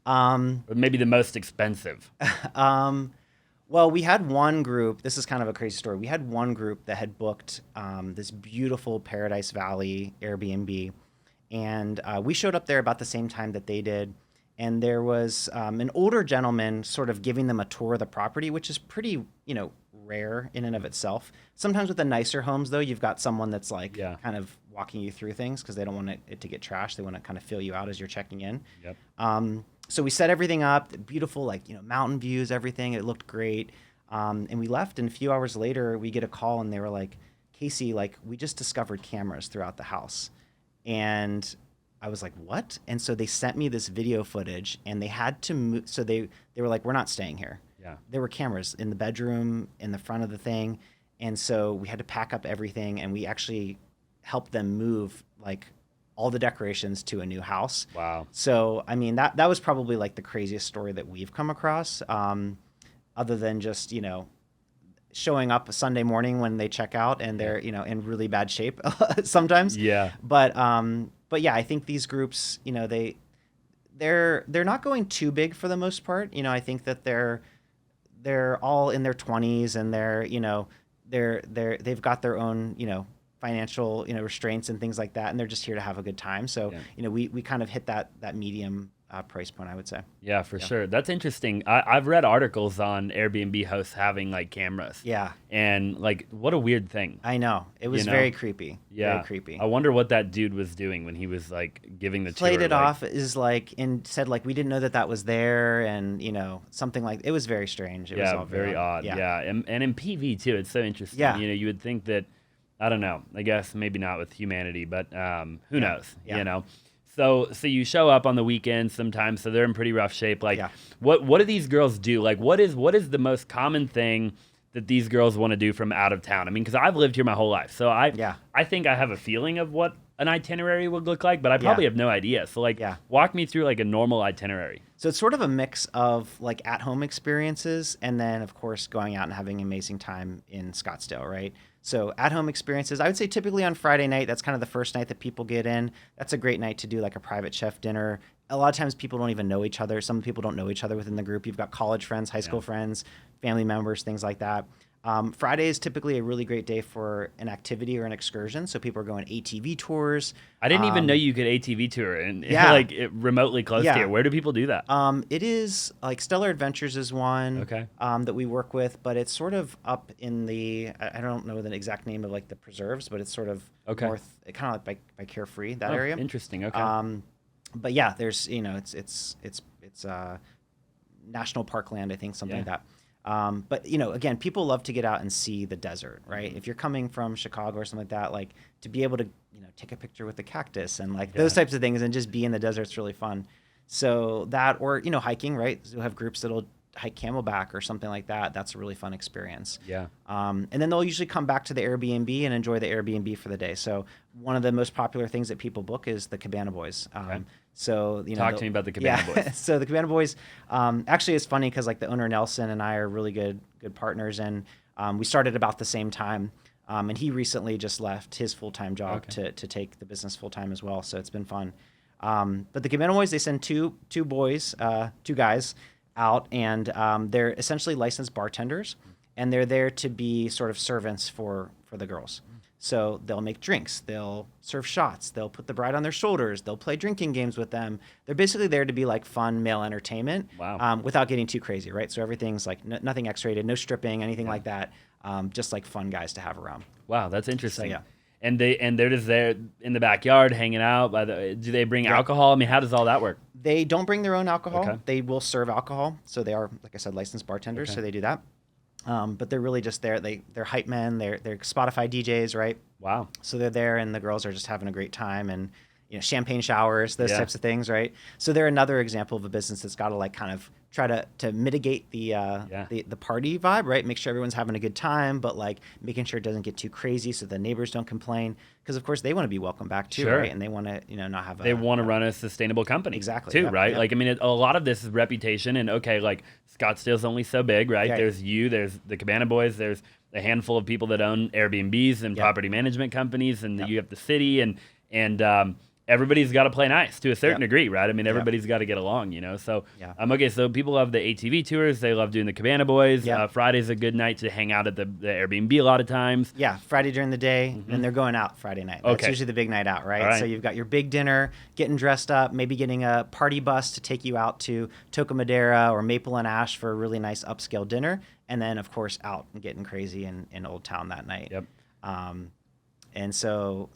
B: Or maybe the most expensive?
A: Well, we had one group, this is kind of a crazy story. We had one group that had booked this beautiful Paradise Valley Airbnb. And we showed up there about the same time that they did. And there was an older gentleman sort of giving them a tour of the property, which is pretty, rare in and of itself. Sometimes with the nicer homes, though, you've got someone that's like kind of walking you through things because they don't want it to get trashed. They want to kind of fill you out as you're checking in.
B: Yep.
A: So we set everything up, beautiful, mountain views, everything. It looked great. And we left, and a few hours later, we get a call, and they were like, Casey, we just discovered cameras throughout the house. And I was like, what? And so they sent me this video footage, and they had to move. So they were like, we're not staying here.
B: Yeah.
A: There were cameras in the bedroom, in the front of the thing. And so we had to pack up everything, and we actually helped them move all the decorations to a new house.
B: Wow.
A: So, I mean, that was probably the craziest story that we've come across, other than just, showing up a Sunday morning when they check out and they're, in really bad shape sometimes.
B: Yeah.
A: But yeah, I think these groups, they're not going too big for the most part. I think that they're all in their 20s, and they've got their own, financial, restraints and things like that, and they're just here to have a good time. So, we kind of hit that medium price point, I would say.
B: Yeah, for sure. That's interesting. I've read articles on Airbnb hosts having cameras.
A: Yeah.
B: And what a weird thing.
A: I know. It was very creepy.
B: Yeah.
A: Very creepy.
B: I wonder what that dude was doing when he was giving the tour.
A: Played it off as and said we didn't know that was there, and something it was very strange. It was all
B: very odd. Yeah. And in PV too, it's so interesting.
A: Yeah.
B: You would think that, I don't know, I guess maybe not with humanity, but who knows, So you show up on the weekends sometimes, so they're in pretty rough shape. What do these girls do? What is the most common thing that these girls want to do from out of town? I mean, because I've lived here my whole life, so I think I have a feeling of what an itinerary would look like, but I probably have no idea. So walk me through a normal itinerary.
A: So it's sort of a mix of at-home experiences, and then of course going out and having an amazing time in Scottsdale, right? So at-home experiences, I would say typically on Friday night, that's kind of the first night that people get in. That's a great night to do a private chef dinner. A lot of times people don't even know each other. Some people don't know each other within the group. You've got college friends, high school friends, family members, things like that. Friday is typically a really great day for an activity or an excursion. So people are going ATV tours.
B: I didn't even know you could ATV tour and remotely close to here. Where do people do that?
A: It is Stellar Adventures is one that we work with, but it's sort of up in the, I don't know the exact name of the preserves, but it's sort of north, kind of by Carefree, that area.
B: Interesting. Okay.
A: But yeah, there's it's national park land, I think, something like that. But again, people love to get out and see the desert, right? If you're coming from Chicago or something like that, to be able to take a picture with the cactus and those types of things and just be in the desert's really fun. So that, or hiking, right? You'll have groups that'll hike Camelback or something like that. That's a really fun experience.
B: Yeah.
A: And then they'll usually come back to the Airbnb and enjoy the Airbnb for the day. So one of the most popular things that people book is the Cabana Boys. So
B: talk to me about the Cabana Boys.
A: So the Cabana Boys, actually, it's funny because the owner Nelson and I are really good partners, and we started about the same time. And he recently just left his full-time job to take the business full-time as well. So it's been fun. But the Cabana Boys, they send two guys out, and they're essentially licensed bartenders, and they're there to be sort of servants for the girls. So they'll make drinks, they'll serve shots, they'll put the bride on their shoulders, they'll play drinking games with them. They're basically there to be like fun male entertainment.
B: Wow.
A: Without getting too crazy, right? So everything's like nothing X-rated, no stripping, anything like that. Just like fun guys to have around.
B: Wow, that's interesting.
A: So, yeah.
B: And they're just there in the backyard hanging out. Do they bring alcohol? I mean, how does all that work?
A: They don't bring their own alcohol.
B: Okay.
A: They will serve alcohol. So they are, like I said, licensed bartenders. So they do that. But they're really just there. They're hype men. They're Spotify DJs, right?
B: Wow.
A: So they're there, and the girls are just having a great time, and champagne showers, those types of things, right? So they're another example of a business that's got to like kind of try to mitigate the party vibe, right? Make sure everyone's having a good time, but like making sure it doesn't get too crazy so the neighbors don't complain, because of course they want to be welcome back too, right? And they want to not have
B: they want to run a sustainable company too, right?
A: Yep.
B: Like, I mean, a lot of this is reputation, and okay, like Scottsdale's only so big, right? There's there's the Cabana Boys, there's a handful of people that own Airbnbs and property management companies, and you have the city, and everybody's got to play nice to a certain degree, right? I mean, everybody's got to get along, So, okay, so people love the ATV tours. They love doing the Cabana Boys. Friday's a good night to hang out at the Airbnb a lot of times.
A: Yeah, Friday during the day, and they're going out Friday night. That's usually the big night out, right? So you've got your big dinner, getting dressed up, maybe getting a party bus to take you out to Toca Madera or Maple and Ash for a really nice upscale dinner, and then, of course, out and getting crazy in Old Town that night.
B: Yep.
A: And so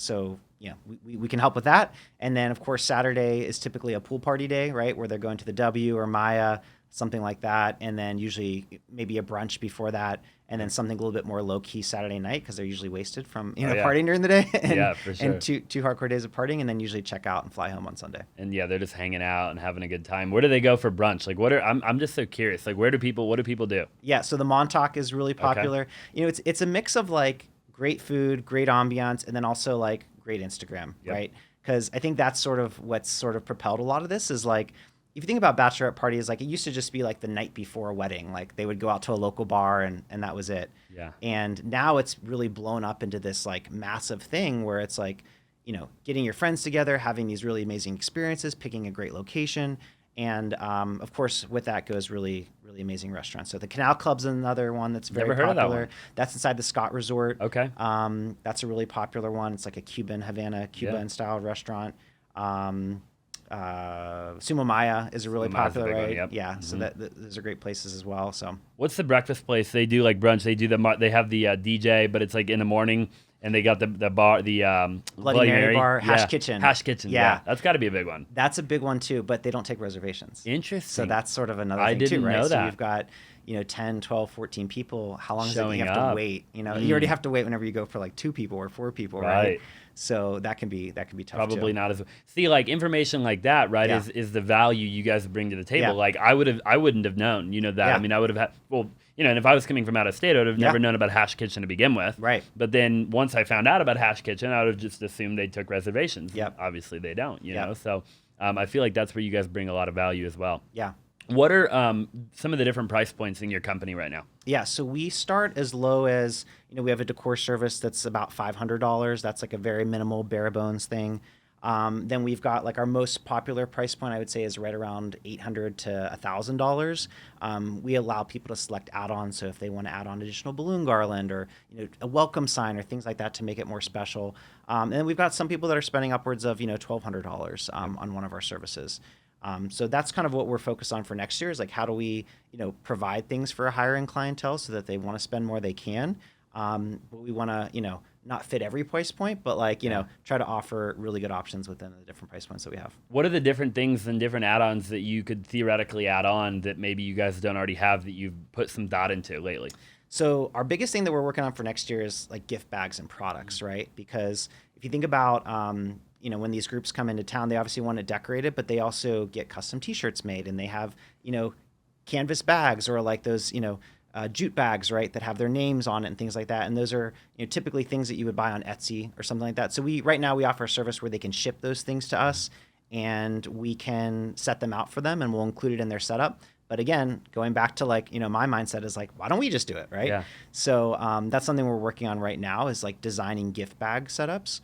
A: we can help with that. And then, of course, Saturday is typically a pool party day, right, where they're going to the W or Maya, something like that. And then usually maybe a brunch before that, and then something a little bit more low-key Saturday night, because they're usually wasted from partying during the day. And,
B: for sure.
A: And two hardcore days of partying, and then usually check out and fly home on Sunday.
B: And they're just hanging out and having a good time. Where do they go for brunch? Like, I'm just so curious. Like, what do people do?
A: Yeah, so the Montauk is really popular. It's a mix of like great food, great ambiance, and then also like great Instagram, right? Because I think that's sort of what's sort of propelled a lot of this is like, if you think about bachelorette parties, like it used to just be like the night before a wedding, like they would go out to a local bar and that was it.
B: Yeah.
A: And now it's really blown up into this like massive thing where it's like, getting your friends together, having these really amazing experiences, picking a great location. And of course, with that goes really, really amazing restaurants. So the Canal Club's another one that's very
B: popular.
A: popular.
B: Of that one.
A: That's inside the Scott Resort.
B: Okay.
A: That's a really popular one. It's like a Havana style restaurant. Sumo Maya is a really popular, right?
B: Yep.
A: Yeah. So those are great places as well. So
B: what's the breakfast place? They do like brunch. They have the DJ, but it's like in the morning. And they got the bar, the
A: Bloody Mary bar, Hash Kitchen.
B: Hash Kitchen, yeah. That's got to be a big one.
A: That's a big one too, but they don't take reservations.
B: Interesting.
A: So that's sort of another thing too, right?
B: know that.
A: So you've got 10, 12, 14 people. How long is it you have
B: up.
A: to wait? You already have to wait whenever you go for like 2 people or 4 people, right? So that can be tough.
B: Probably
A: too.
B: not as see like information like that, right?
A: Yeah.
B: Is the value you guys bring to the table?
A: Yeah.
B: Like I wouldn't have known, that.
A: Yeah.
B: I mean, I would have had and if I was coming from out of state, I would have never known about Hash Kitchen to begin with.
A: Right.
B: But then once I found out about Hash Kitchen, I would have just assumed they took reservations.
A: Yep.
B: Obviously they don't, know. So I feel like that's where you guys bring a lot of value as well.
A: Yeah.
B: What are some of the different price points in your company right now?
A: Yeah, so we start as low as, we have a decor service that's about $500. That's like a very minimal bare bones thing. Then we've got like our most popular price point, I would say, is right around $800 to $1,000. We allow people to select add-ons, so if they want to add on additional balloon garland or a welcome sign or things like that to make it more special. And then we've got some people that are spending upwards of $1,200 on one of our services. So that's kind of what we're focused on for next year is like how do we provide things for a higher end clientele so that they want to spend more, they can. But we want to not fit every price point, but try to offer really good options within the different price points that we have.
B: What are the different things and different add-ons that you could theoretically add on that maybe you guys don't already have that you've put some thought into lately?
A: So our biggest thing that we're working on for next year is like gift bags and products, right? Because if you think about, when these groups come into town, they obviously want to decorate it, but they also get custom T-shirts made, and they have, canvas bags or like those, jute bags, right, that have their names on it and things like that. And those are typically things that you would buy on Etsy or something like that. So right now we offer a service where they can ship those things to us, and we can set them out for them, and we'll include it in their setup. But again, going back to my mindset is like, why don't we just do it, right?
B: Yeah.
A: So that's something we're working on right now is like designing gift bag setups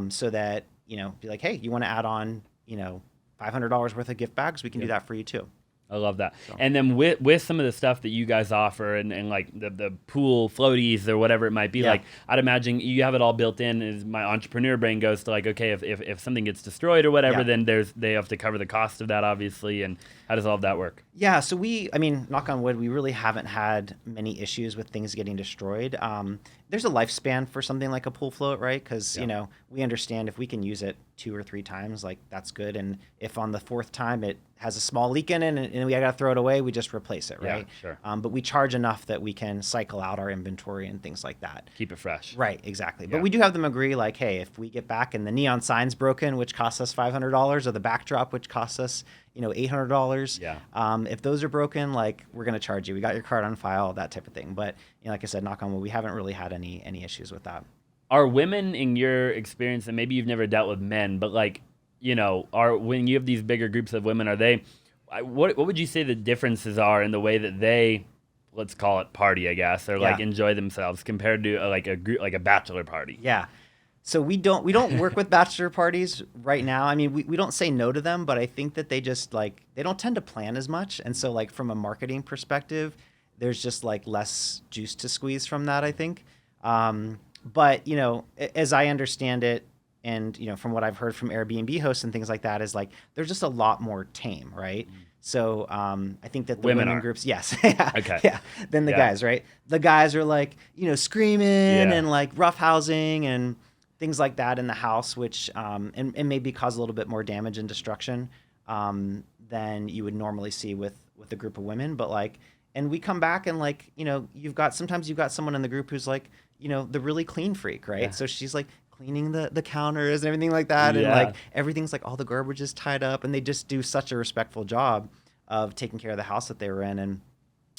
A: so that be like, hey, you want to add on $500 worth of gift bags? We can do that for you too.
B: I love that. And then with some of the stuff that you guys offer and like the pool floaties or whatever it might be, like I'd imagine you have it all built in. As my entrepreneur brain goes to like, okay, if something gets destroyed or whatever, then they have to cover the cost of that, obviously. And how does all of that work?
A: Yeah, so I mean, knock on wood, we really haven't had many issues with things getting destroyed. There's a lifespan for something like a pool float, right? Because, you know, we understand if we can use it 2 or 3 times, like that's good. And if on the 4th time it has a small leak in it and we got to throw it away, we just replace it, right?
B: Yeah, sure.
A: But we charge enough that we can cycle out our inventory and things like that.
B: Keep it fresh.
A: Right, exactly. But we do have them agree, like, hey, if we get back and the neon sign's broken, which costs us $500, or the backdrop, which costs us, you know, $800. If those are broken, like, we're going to charge you. We got your card on file, that type of thing. But, you know, like I said, knock on wood, we haven't really had any issues with that.
B: Are women, in your experience, and maybe you've never dealt with men, but like, you know, when you have these bigger groups of women, are they, what would you say the differences are in the way that they, let's call it party, I guess, or like enjoy themselves compared to like a group, like a bachelor party?
A: Yeah. So we don't work with bachelor parties right now. I mean, we don't say no to them, but I think that they just like, they don't tend to plan as much. And so like from a marketing perspective, there's just like less juice to squeeze from that, I think. But, you know, as I understand it, and, you know, from what I've heard from Airbnb hosts and things like that, is like, there's just a lot more tame, right? So I think that the women groups, than the guys, right? The guys are like, you know, screaming and like roughhousing and things like that in the house, which and maybe cause a little bit more damage and destruction than you would normally see with a group of women. But like, and we come back and like, you know, sometimes you've got someone in the group who's like, you know, the really clean freak, right? So she's like cleaning the counters and everything like that. And like everything's like all the garbage is tied up, and they just do such a respectful job of taking care of the house that they were in. And,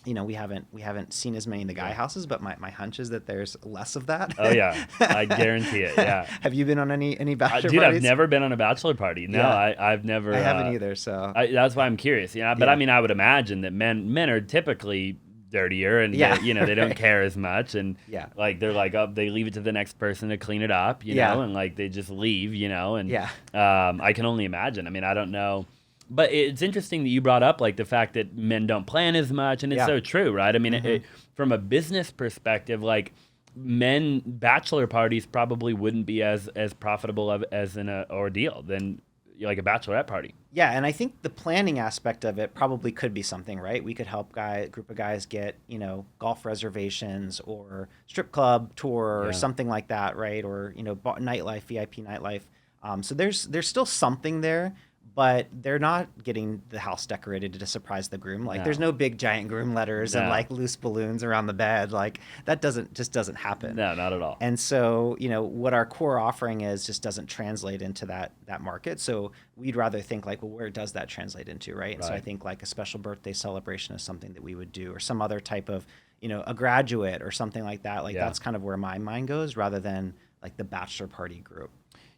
A: you know, we haven't seen as many in the guy houses, but my hunch is that there's less of that.
B: Oh yeah, I guarantee it. Yeah.
A: Have you been on any bachelor
B: dude,
A: parties?
B: I've never been on a bachelor party. No, I've never.
A: I haven't either. So
B: that's why I'm curious. You know, but I mean, I would imagine that men are typically dirtier and they, you know, they don't care as much, and like they're like they leave it to the next person to clean it up, you know, and like they just leave, you know, and I can only imagine. I mean, I don't know. But it's interesting that you brought up like the fact that men don't plan as much, and it's so true, right? I mean, from a business perspective, like bachelor parties probably wouldn't be as profitable as an ordeal than like a bachelorette party.
A: Yeah, and I think the planning aspect of it probably could be something, right? We could help a group of guys get, you know, golf reservations or strip club tour or something like that, right? Or, you know, nightlife, VIP nightlife. So there's still something there, but they're not getting the house decorated to surprise the groom. Like there's no big giant groom letters and like loose balloons around the bed. Like that doesn't happen.
B: No, not at all.
A: And so, you know, what our core offering is just doesn't translate into that market. So we'd rather think like, well, where does that translate into, right? And so I think like a special birthday celebration is something that we would do, or some other type of, you know, a graduate or something like that. Like that's kind of where my mind goes, rather than like the bachelor party group.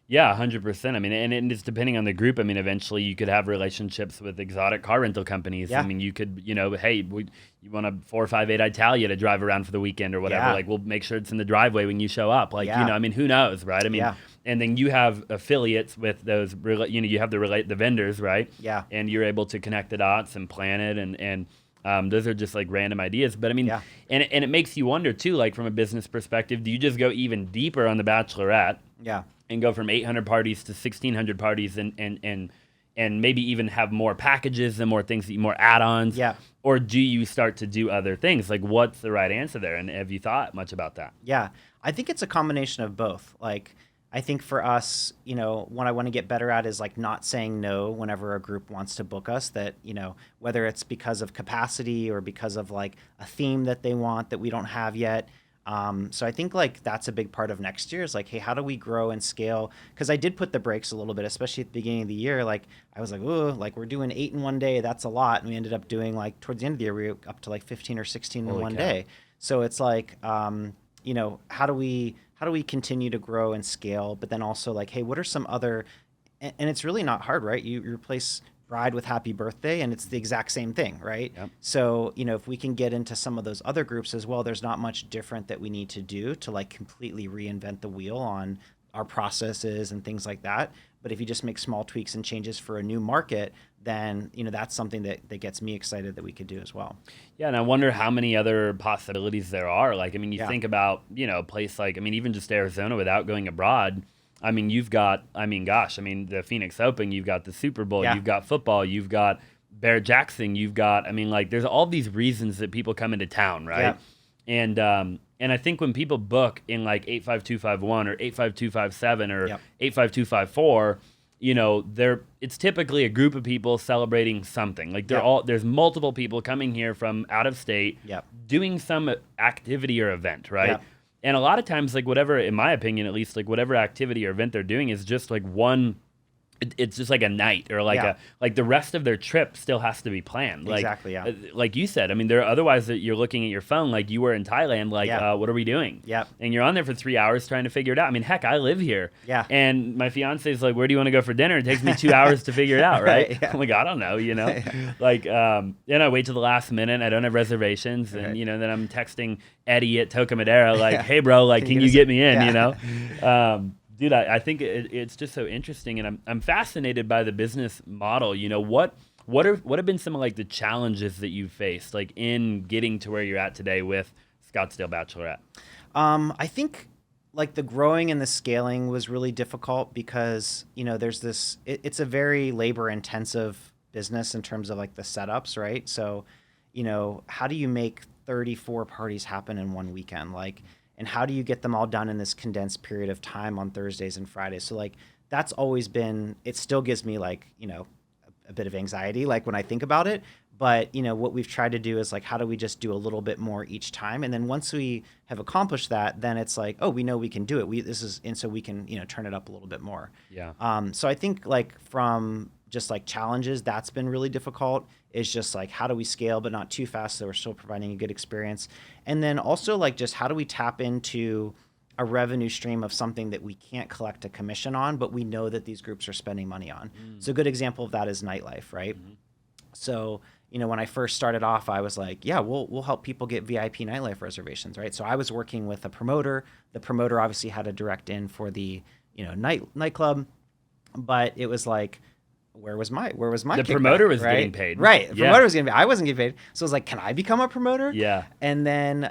B: Yeah, 100%. I mean, and it's depending on the group. I mean, eventually you could have relationships with exotic car rental companies. I mean, you could, you know, hey, you want a 458 Italia to drive around for the weekend or whatever. Like, we'll make sure it's in the driveway when you show up. Like, you know, I mean, who knows, right? I mean, and then you have affiliates with those, you know, you have the vendors, right? Yeah. And you're able to connect the dots and plan it, and those are just like random ideas. But I mean, and it makes you wonder too, like from a business perspective, do you just go even deeper on the Bachelorette? Yeah. And go from 800 parties to 1,600 parties, and maybe even have more packages and more things, more add-ons? Yeah. Or do you start to do other things? Like, what's the right answer there? And have you thought much about that?
A: Yeah, I think it's a combination of both. Like, I think for us, you know, what I want to get better at is like not saying no whenever a group wants to book us, that, you know, whether it's because of capacity or because of like a theme that they want that we don't have yet. So I think like that's a big part of next year is like, hey, how do we grow and scale? Because I did put the brakes a little bit, especially at the beginning of the year. Like I was like, oh, like we're doing 8 in one day. That's a lot. And we ended up doing like towards the end of the year, we were up to like 15 or 16 in one day. So it's like, you know, how do we continue to grow and scale? But then also like, hey, what are some other, and it's really not hard, right? You replace bride with happy birthday, and it's the exact same thing, right? Yep. So, you know, if we can get into some of those other groups as well, there's not much different that we need to do to like completely reinvent the wheel on our process is and things like that. But if you just make small tweaks and changes for a new market, then that's something that gets me excited that we could do as well.
B: Yeah, and I wonder how many other possibilities there are. Like, I mean, you
A: Yeah.
B: think about, a place like, I mean, even just Arizona without going abroad. I mean, you've got, the Phoenix Open, you've got the Super Bowl,
A: Yeah.
B: you've got football, you've got Barrett Jackson, you've got, there's all these reasons that people come into town, right?
A: Yeah.
B: And I think when people book in like 85251 or 85257 or 85254, it's typically a group of people celebrating something. Like there's multiple people coming here from out of state doing some activity or event, right?
A: Yep.
B: And a lot of times, like whatever, in my opinion at least, like whatever activity or event they're doing is just like one. It's just like a night or like like the rest of their trip still has to be planned. Like,
A: exactly. Yeah.
B: Like you said, there are otherwise that you're looking at your phone, like you were in Thailand, like what are we doing?
A: Yep.
B: And you're on there for 3 hours trying to figure it out. Heck, I live here.
A: Yeah.
B: And my fiance is like, where do you want to go for dinner? It takes me 2 hours to figure it out, right?
A: Yeah.
B: I'm like, I don't know, Like, and I wait till the last minute. I don't have reservations, and then I'm texting Eddie at Toca Madera, like, hey, bro, like, can you get me in? Dude, I think it's just so interesting, and I'm fascinated by the business model. What have been some of like the challenges that you've faced, like in getting to where you're at today with Scottsdale Bachelorette?
A: I think like the growing and the scaling was really difficult because there's this. It's a very labor intensive business in terms of like the setups, right? So, how do you make 34 parties happen in one weekend, like? And how do you get them all done in this condensed period of time on Thursdays and Fridays? So like that's always been, it still gives me like, a bit of anxiety, like when I think about it. But, what we've tried to do is like, how do we just do a little bit more each time? And then once we have accomplished that, then it's like, oh, we know we can do it. And so we can, turn it up a little bit more.
B: Yeah.
A: So I think like from just like challenges, that's been really difficult. Is just like, how do we scale, but not too fast so we're still providing a good experience? And then also like just how do we tap into a revenue stream of something that we can't collect a commission on, but we know that these groups are spending money on. So a good example of that is nightlife, right? So, when I first started off, I was like, yeah, we'll help people get VIP nightlife reservations, right? So I was working with a promoter. The promoter obviously had a direct in for the, nightclub, but it was like, where was my
B: The
A: kickback,
B: promoter was
A: right?
B: getting paid.
A: Right. The promoter was getting paid. I wasn't getting paid. So I was like, can I become a promoter?
B: Yeah.
A: And then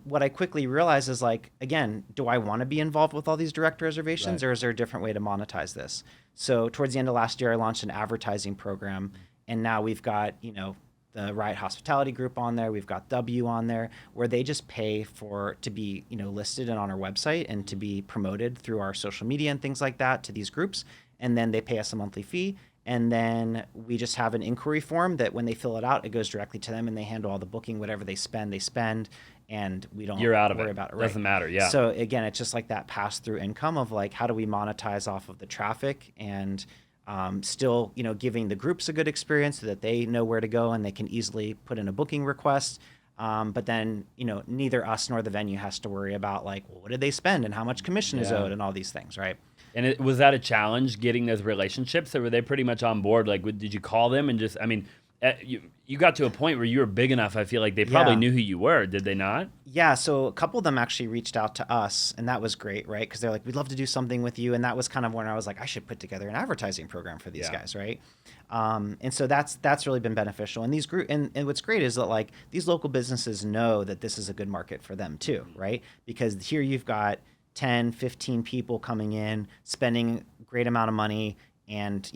A: what I quickly realized is like, again, do I want to be involved with all these direct reservations or is there a different way to monetize this? So towards the end of last year, I launched an advertising program, and now we've got, the Riot Hospitality Group on there. We've got W on there, where they just pay to be, listed and on our website and to be promoted through our social media and things like that to these groups. And then they pay us a monthly fee. And then we just have an inquiry form that when they fill it out, it goes directly to them and they handle all the booking. Whatever they spend, and we don't
B: You're out of
A: worry
B: it.
A: about it. Right?
B: Doesn't matter, yeah.
A: So again, it's just like that pass-through income of like, how do we monetize off of the traffic and still, giving the groups a good experience so that they know where to go and they can easily put in a booking request. But then, neither us nor the venue has to worry about like, well, what did they spend and how much commission is owed and all these things, right?
B: And was that a challenge getting those relationships, or were they pretty much on board? Like, did you call them and just, you got to a point where you were big enough, I feel like they probably knew who you were, did they not?
A: Yeah, so a couple of them actually reached out to us, and that was great, right? Because they're like, we'd love to do something with you. And that was kind of when I was like, I should put together an advertising program for these guys, right? And so that's really been beneficial. And and what's great is that like these local businesses know that this is a good market for them too, right? Because here you've got 10, 15 people coming in, spending a great amount of money, and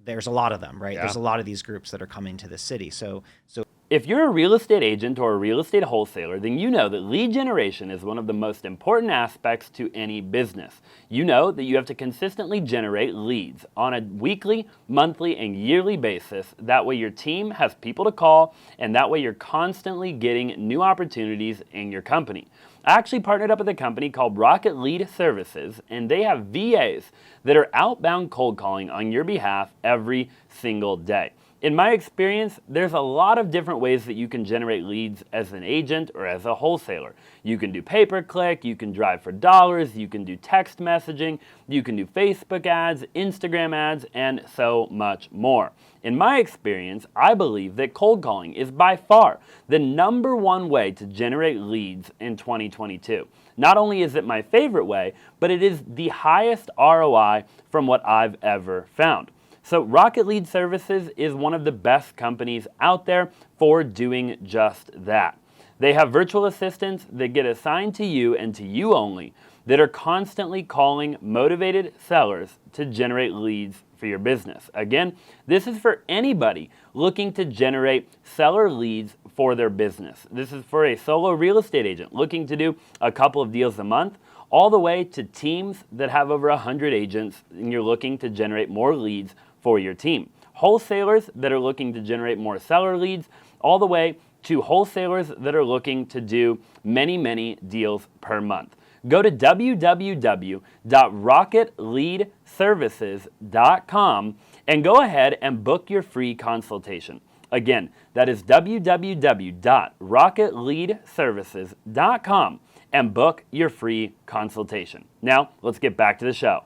A: there's a lot of them, right?
B: Yeah.
A: There's a lot of these groups that are coming to the city. So
B: If you're a real estate agent or a real estate wholesaler, then you know that lead generation is one of the most important aspects to any business. You know that you have to consistently generate leads on a weekly, monthly, and yearly basis. That way your team has people to call, and that way you're constantly getting new opportunities in your company. I actually partnered up with a company called Rocket Lead Services, and they have VAs that are outbound cold calling on your behalf every single day. In my experience, there's a lot of different ways that you can generate leads as an agent or as a wholesaler. You can do pay-per-click, you can drive for dollars, you can do text messaging, you can do Facebook ads, Instagram ads, and so much more. In my experience, I believe that cold calling is by far the number one way to generate leads in 2022. Not only is it my favorite way, but it is the highest ROI from what I've ever found. So Rocket Lead Services is one of the best companies out there for doing just that. They have virtual assistants that get assigned to you and to you only that are constantly calling motivated sellers to generate leads for your business. Again, this is for anybody looking to generate seller leads for their business. This is for a solo real estate agent looking to do a couple of deals a month, all the way to teams that have over 100 agents and you're looking to generate more leads for your team. Wholesalers that are looking to generate more seller leads, all the way to wholesalers that are looking to do many, many deals per month. Go to www.rocketleadservices.com and go ahead and book your free consultation. Again, that is www.rocketleadservices.com and book your free consultation. Now, let's get back to the show.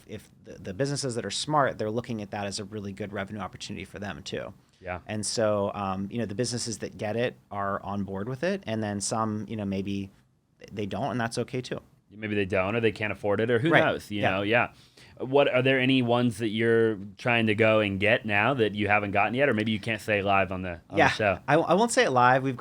A: If the businesses that are smart, they're looking at that as a really good revenue opportunity for them too.
B: Yeah.
A: And so, the businesses that get it are on board with it, and then some, maybe they don't, and that's okay too.
B: Maybe they don't, or they can't afford it, or who
A: Right.
B: knows? You know, yeah. What are there any ones that you're trying to go and get now that you haven't gotten yet, or maybe you can't say live on the show?
A: I won't say it live. We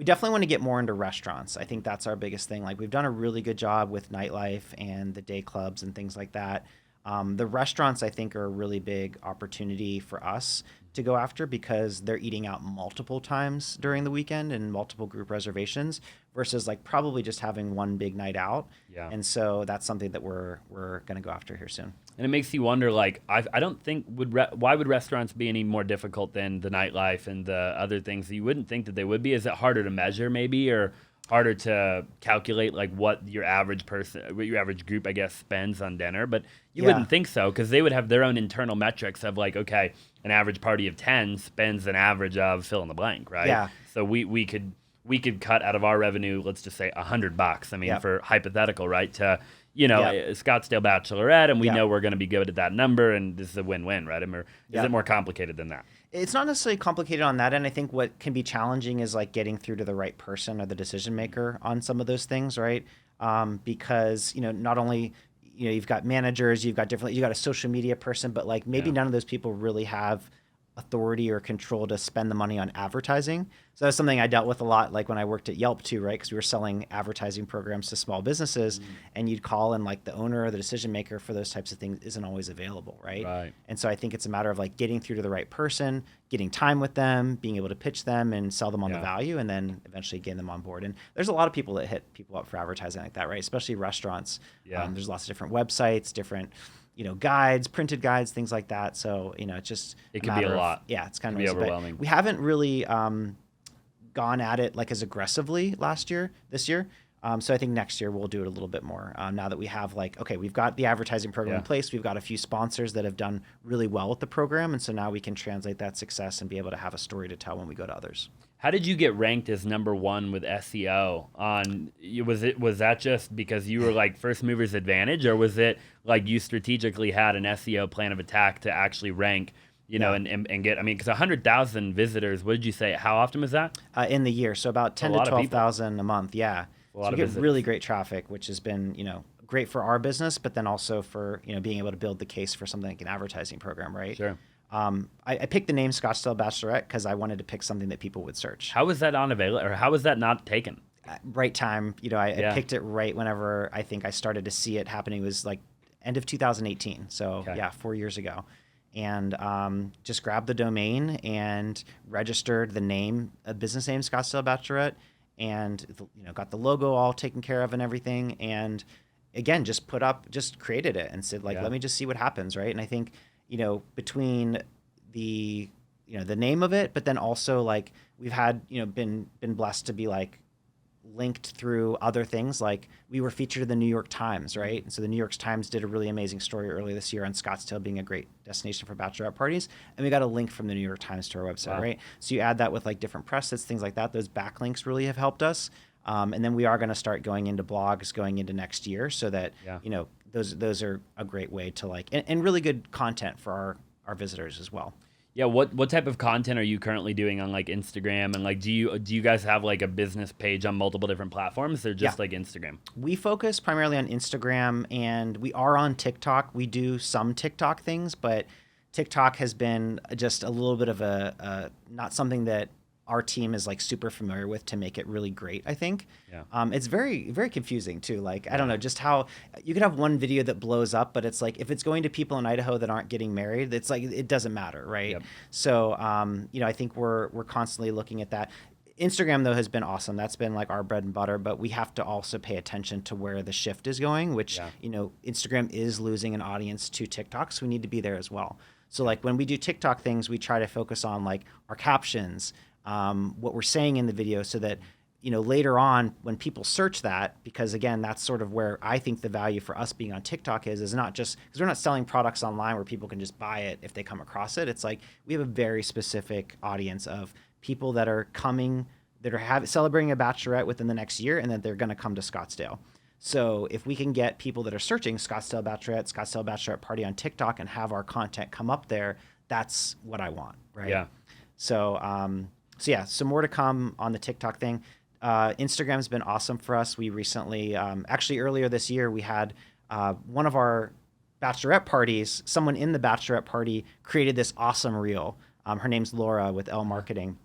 A: definitely want to get more into restaurants. I think that's our biggest thing. Like, we've done a really good job with nightlife and the day clubs and things like that. The restaurants, I think, are a really big opportunity for us to go after because they're eating out multiple times during the weekend and multiple group reservations versus like probably just having one big night out.
B: Yeah.
A: And so that's something that we're going to go after here soon.
B: And it makes you wonder, like, I don't think why would restaurants be any more difficult than the nightlife and the other things? You wouldn't think that they would be. Is it harder to measure, maybe, or harder to calculate, like, what your average group, I guess, spends on dinner? But you wouldn't think so, because they would have their own internal metrics of, like, okay, an average party of 10 spends an average of fill in the blank, right?
A: Yeah.
B: So we could cut out of our revenue, let's just say $100. I mean, for hypothetical, right? To Scottsdale Bachelorette, and we know we're going to be good at that number, and this is a win-win, right? Is it more complicated than that?
A: It's not necessarily complicated on that end. I think what can be challenging is like getting through to the right person or the decision maker on some of those things, right? Because not only you've got managers, you got a social media person, but like maybe none of those people really have authority or control to spend the money on advertising. So that's something I dealt with a lot, like when I worked at Yelp too, right? Because we were selling advertising programs to small businesses, and you'd call and like the owner or the decision maker for those types of things isn't always available, right?
B: Right.
A: And so I think it's a matter of like getting through to the right person, getting time with them, being able to pitch them and sell them on the value, and then eventually getting them on board. And there's a lot of people that hit people up for advertising like that, right? Especially restaurants.
B: Yeah.
A: There's lots of different websites, different guides, printed guides, things like that. So, it's just
B: it can be a lot.
A: It's kind of
B: overwhelming.
A: We haven't really gone at it like as aggressively this year. So I think next year we'll do it a little bit more. Now that we have we've got the advertising program in place. We've got a few sponsors that have done really well with the program. And so now we can translate that success and be able to have a story to tell when we go to others.
B: How did you get ranked as number one with SEO? Was that just because you were like first mover's advantage, or was it like you strategically had an SEO plan of attack to actually rank, and get? I mean, because 100,000 visitors. What did you say? How often was that?
A: In the year, so about 10 to 12,000 a month. Yeah, so we get really great traffic, which has been great for our business, but then also for being able to build the case for something like an advertising program, right?
B: Sure.
A: I picked the name Scottsdale Bachelorette because I wanted to pick something that people would search.
B: How was that unavailable, or how was that not taken?
A: Right time. I picked it right whenever I think I started to see it happening. It was like end of 2018. So 4 years ago. And just grabbed the domain and registered the name, a business name, Scottsdale Bachelorette, and got the logo all taken care of and everything. And again, just created it and said let me just see what happens, right? And I think between the the name of it, but then also like we've had been blessed to be like linked through other things. Like we were featured in the New York Times, right? And so the New York Times did a really amazing story earlier this year on Scottsdale being a great destination for bachelorette parties. And we got a link from the New York Times to our website,
B: Wow.
A: right? So you add that with like different press sets, things like that. Those backlinks really have helped us. And then we are going to start going into blogs going into next year so that, those are a great way to like, and really good content for our visitors as well.
B: Yeah, what type of content are you currently doing on like Instagram, and like do you guys have like a business page on multiple different platforms, or just like Instagram?
A: We focus primarily on Instagram, and we are on TikTok. We do some TikTok things, but TikTok has been just a little bit of a not something that our team is like super familiar with to make it really great, I think.
B: Yeah.
A: It's very, very confusing too. Like, I don't know, just how you could have one video that blows up, but it's like, if it's going to people in Idaho that aren't getting married, it's like, it doesn't matter. Right.
B: Yep.
A: So, I think we're constantly looking at that. Instagram though has been awesome. That's been like our bread and butter, but we have to also pay attention to where the shift is going, which, Instagram is losing an audience to TikTok. So we need to be there as well. So like when we do TikTok things, we try to focus on like our captions, what we're saying in the video, so that later on when people search that, because again, that's sort of where I think the value for us being on TikTok is not just because we're not selling products online where people can just buy it if they come across it. It's like we have a very specific audience of people that are coming, that are celebrating a bachelorette within the next year, and that they're going to come to Scottsdale. So if we can get people that are searching Scottsdale Bachelorette, Scottsdale Bachelorette Party on TikTok and have our content come up there, that's what I want, right?
B: Yeah.
A: So more to come on the TikTok thing. Instagram's been awesome for us. We recently, actually earlier this year, we had one of our bachelorette parties, someone in the bachelorette party created this awesome reel. Her name's Laura with L Marketing.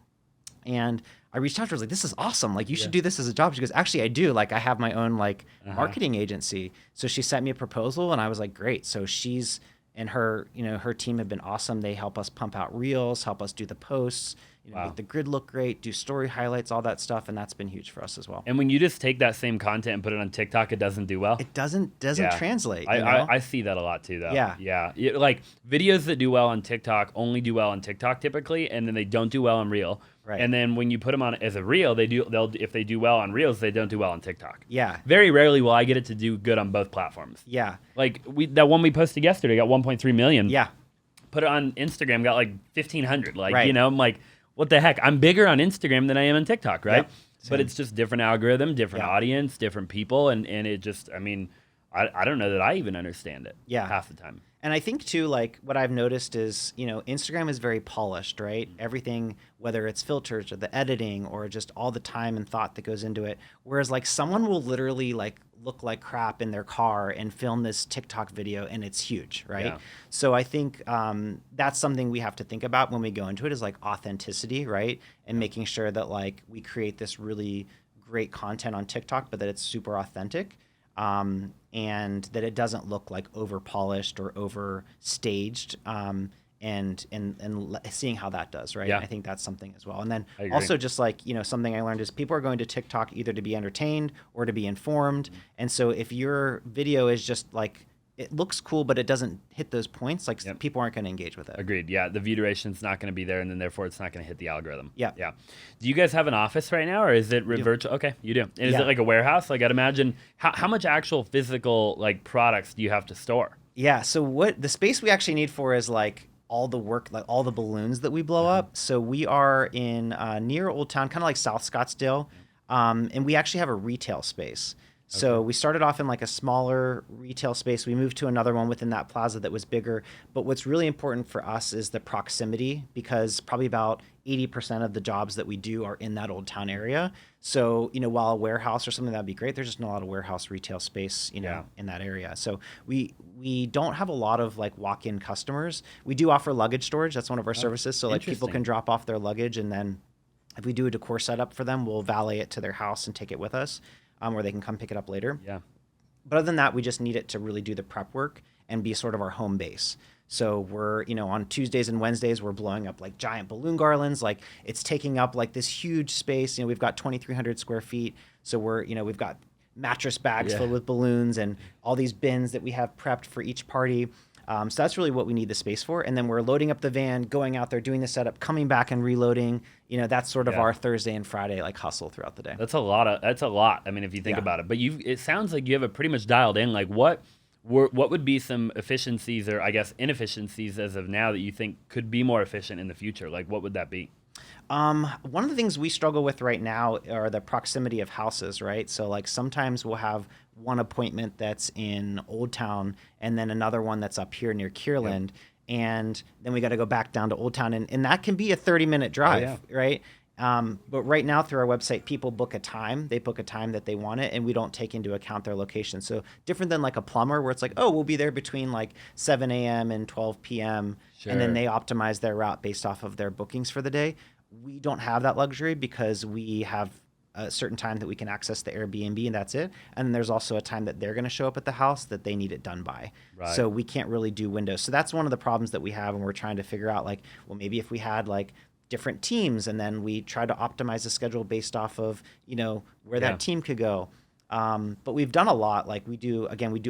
A: And I reached out to her, I was like, this is awesome. Like, you should do this as a job. She goes, actually, I do. Like, I have my own like marketing agency. So she sent me a proposal and I was like, great. So she's, and her, her team have been awesome. They help us pump out reels, help us do the posts, make the grid look great, do story highlights, all that stuff. And that's been huge for us as well.
B: And when you just take that same content and put it on TikTok, it doesn't do well.
A: It doesn't translate.
B: I see that a lot too, though.
A: Yeah.
B: Like videos that do well on TikTok only do well on TikTok typically, and then they don't do well on Reel.
A: Right.
B: And then when you put them on as a Reel, if they do well on Reels, they don't do well on TikTok.
A: Yeah.
B: Very rarely will I get it to do good on both platforms.
A: Yeah.
B: Like that one we posted yesterday got 1.3 million.
A: Yeah.
B: Put it on Instagram, got like 1,500. Like,
A: right.
B: I'm like, what the heck? I'm bigger on Instagram than I am on TikTok, right?
A: Yep.
B: But it's just different algorithm, different audience, different people, and it just, I don't know that I even understand it half the time.
A: And I think too, like what I've noticed is, Instagram is very polished, right? Everything, whether it's filters or the editing or just all the time and thought that goes into it. Whereas like someone will literally like look like crap in their car and film this TikTok video and it's huge, right?
B: Yeah.
A: So I think that's something we have to think about when we go into it, is like authenticity, right? And making sure that like we create this really great content on TikTok, but that it's super authentic. And that it doesn't look like over polished or over staged, and seeing how that does, right?
B: Yeah.
A: I think that's something as well. And then
B: I agree.
A: also just like, something I learned is people are going to TikTok either to be entertained or to be informed.
B: Mm-hmm.
A: And so if your video is just like, it looks cool, but it doesn't hit those points, like people aren't going to engage with it.
B: Agreed. Yeah, the view duration's not going to be there, and then therefore it's not going to hit the algorithm.
A: Yeah.
B: Yeah. Do you guys have an office right now, or is it virtual? Okay, you do. And is it like a warehouse? Like I'd imagine, how much actual physical like products do you have to store?
A: Yeah. So what the space we actually need for is like all the work, like all the balloons that we blow up. So we are in near Old Town, kind of like South Scottsdale, and we actually have a retail space. So we started off in like a smaller retail space. We moved to another one within that plaza that was bigger. But what's really important for us is the proximity, because probably about 80% of the jobs that we do are in that Old Town area. So, while a warehouse or something, that'd be great, there's just not a lot of warehouse retail space, in that area. So we don't have a lot of like walk-in customers. We do offer luggage storage. That's one of our services. So like people can drop off their luggage, and then if we do a decor setup for them, we'll valet it to their house and take it with us. Where they can come pick it up later.
B: Yeah.
A: But other than that, we just need it to really do the prep work and be sort of our home base. So we're, on Tuesdays and Wednesdays, we're blowing up like giant balloon garlands. Like it's taking up like this huge space. We've got 2,300 square feet. So we're, we've got mattress bags filled with balloons and all these bins that we have prepped for each party. So that's really what we need the space for. And then we're loading up the van, going out there, doing the setup, coming back and reloading. That's sort of our Thursday and Friday like hustle throughout the day.
B: That's a lot. I mean, if you think about it, but it sounds like you have it pretty much dialed in. Like what would be some efficiencies or I guess inefficiencies as of now that you think could be more efficient in the future? Like what would that be?
A: One of the things we struggle with right now are the proximity of houses, right? So like sometimes we'll have one appointment that's in Old Town and then another one that's up here near Kierland. And then we got to go back down to Old Town. And that can be a 30-minute drive, right? But right now through our website, people book a time. They book a time that they want it, and we don't take into account their location. So different than like a plumber where it's like, oh, we'll be there between like 7 a.m. and 12 p.m. And then they optimize their route based off of their bookings for the day. We don't have that luxury because we have a certain time that we can access the Airbnb and that's it. And then there's also a time that they're going to show up at the house that they need it done by. Right. So we can't really do windows. So that's one of the problems that we have, and we're trying to figure out like, well, maybe if we had like different teams and then we try to optimize the schedule based off of, where that team could go. But we've done a lot. Like we do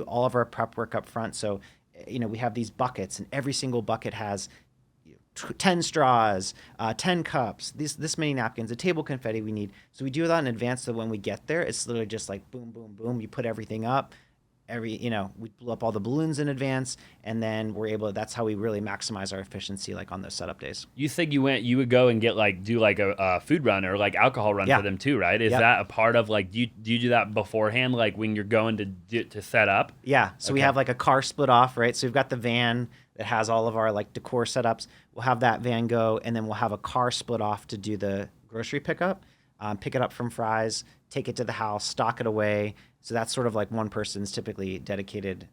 A: all of our prep work up front. So, we have these buckets and every single bucket has 10 straws, 10 cups, this many napkins, a table confetti we need. So we do that in advance so when we get there, it's literally just like boom, boom, boom. You put everything up. We blew up all the balloons in advance, and then that's how we really maximize our efficiency like on those setup days.
B: You said you would go and get do a food run or like alcohol run for them too, right? Is that a part of like, do you do that beforehand, like when you're going to set up?
A: Yeah. So we have like a car split off, right? So we've got the van that has all of our like decor setups. We'll have that van go, and then we'll have a car split off to do the grocery pickup, pick it up from Fry's, take it to the house, stock it away. So that's sort of like one person's typically dedicated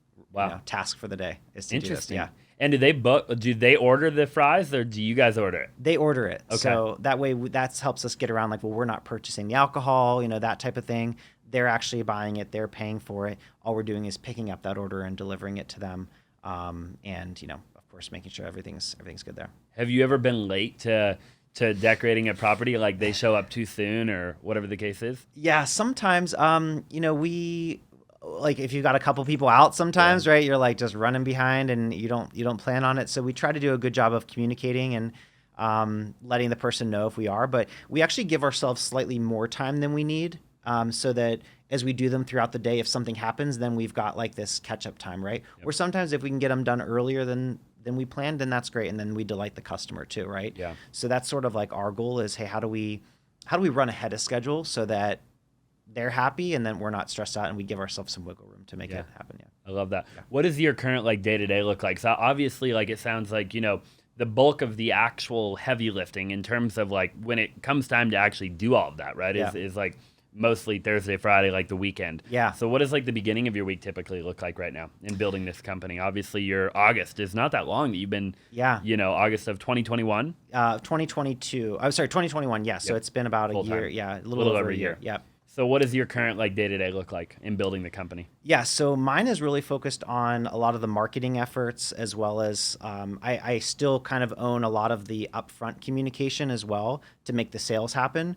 A: task for the day is to do this. Yeah.
B: And do they order the fries or do you guys order it?
A: They order it. Okay. So that way that helps us get around like, well, we're not purchasing the alcohol, that type of thing. They're actually buying it. They're paying for it. All we're doing is picking up that order and delivering it to them. And of course, making sure everything's good there.
B: Have you ever been late to decorating a property, like they show up too soon or whatever the case is?
A: Yeah, sometimes, we like if you've got a couple people out sometimes, right? You're like just running behind and you don't plan on it. So we try to do a good job of communicating and letting the person know if we are, but we actually give ourselves slightly more time than we need. So that as we do them throughout the day, if something happens, then we've got like this catch-up time, right? Yep. Or sometimes if we can get them done earlier than we planned, then that's great, and then we delight the customer too, right?
B: Yeah.
A: So that's sort of like our goal is, hey, how do we run ahead of schedule so that they're happy and then we're not stressed out and we give ourselves some wiggle room to make it happen. Yeah.
B: I love that. Yeah. What does your current like day-to-day look like? So obviously, like it sounds like the bulk of the actual heavy lifting in terms of like when it comes time to actually do all of that, right? Is like mostly Thursday, Friday, like the weekend.
A: Yeah.
B: So what does like the beginning of your week typically look like right now in building this company? Obviously your August is not that long that you've been, August of 2021.
A: 2022. I'm sorry, 2021. Yeah. So it's been about a year. Yeah. A little over a year. Yeah.
B: So what does your current like day-to-day look like in building the company?
A: Yeah, so mine is really focused on a lot of the marketing efforts as well as I still kind of own a lot of the upfront communication as well to make the sales happen.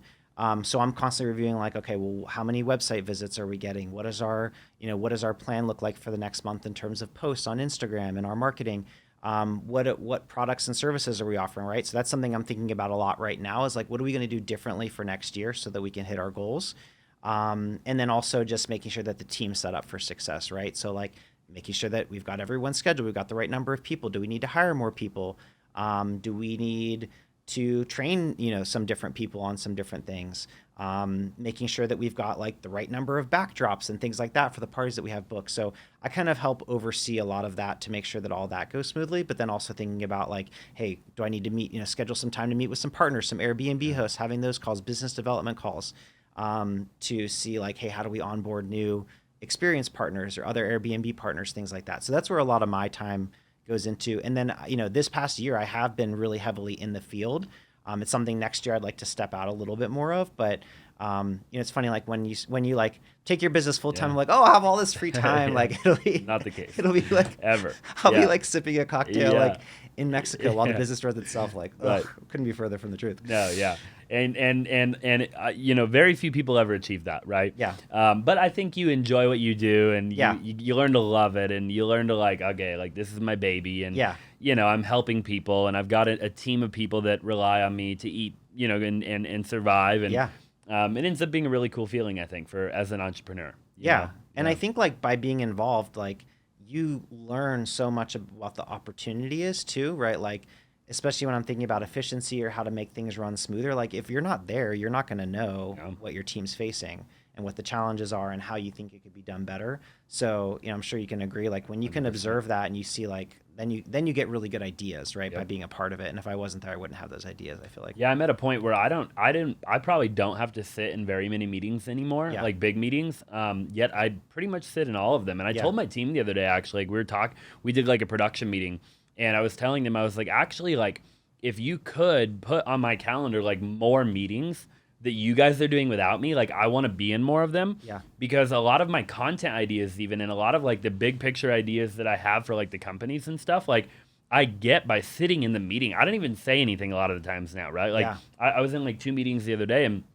A: So I'm constantly reviewing like, okay, well, how many website visits are we getting? What does our plan look like for the next month in terms of posts on Instagram and our marketing? What products and services are we offering, right? So that's something I'm thinking about a lot right now is like, what are we going to do differently for next year so that we can hit our goals? And then also just making sure that the team's set up for success, right? So like making sure that we've got everyone scheduled, we've got the right number of people. Do we need to hire more people? Do we need to train, some different people on some different things? Making sure that we've got like the right number of backdrops and things like that for the parties that we have booked. So I kind of help oversee a lot of that to make sure that all that goes smoothly, but then also thinking about like, hey, do I need to meet, schedule some time to meet with some partners, some Airbnb hosts, having those calls, business development calls, to see like, hey, how do we onboard new experience partners or other Airbnb partners, things like that. So that's where a lot of my time goes into. And then, this past year I have been really heavily in the field. It's something next year I'd like to step out a little bit more of, but It's funny, like when you like take your business full time, I'm like, oh, I have all this free time. Like it'll be
B: not the case.
A: It'll be like
B: ever.
A: I'll be like sipping a cocktail like in Mexico while the
B: Yeah.
A: business runs itself. Like,
B: Right.
A: couldn't be further from the truth.
B: No, yeah. And very few people ever achieve that, right?
A: Yeah.
B: But I think you enjoy what you do, and
A: Yeah.
B: you learn to love it, and you learn to like, okay, like this is my baby, and
A: Yeah.
B: I'm helping people, and I've got a team of people that rely on me to eat, and survive, and
A: Yeah.
B: It ends up being a really cool feeling, I think, as an entrepreneur. you
A: Yeah.
B: know?
A: And I think like by being involved, like you learn so much of what the opportunity is too, right? Like, especially when I'm thinking about efficiency or how to make things run smoother. Like if you're not there, you're not going to know
B: Yeah.
A: what your team's facing and what the challenges are and how you think it could be done better. So, I'm sure you can agree, like when you can
B: 100%.
A: observe that and you see like, then you get really good ideas, right? By
B: Yep.
A: being a part of it. And if I wasn't there, I wouldn't have those ideas, I feel like.
B: Yeah, I'm at a point where I probably don't have to sit in very many meetings anymore,
A: Yeah.
B: like big meetings. Yet I pretty much sit in all of them. And I
A: Yeah.
B: told my team the other day, actually, like we did like a production meeting, and I was telling them, I was like, actually, like if you could put on my calendar like more meetings that you guys are doing without me, like I want to be in more of them.
A: Yeah.
B: Because a lot of my content ideas, even, and a lot of like the big picture ideas that I have for like the companies and stuff, like I get by sitting in the meeting. I don't even say anything a lot of the times now, right? Like
A: Yeah.
B: I was in like 2 meetings the other day, and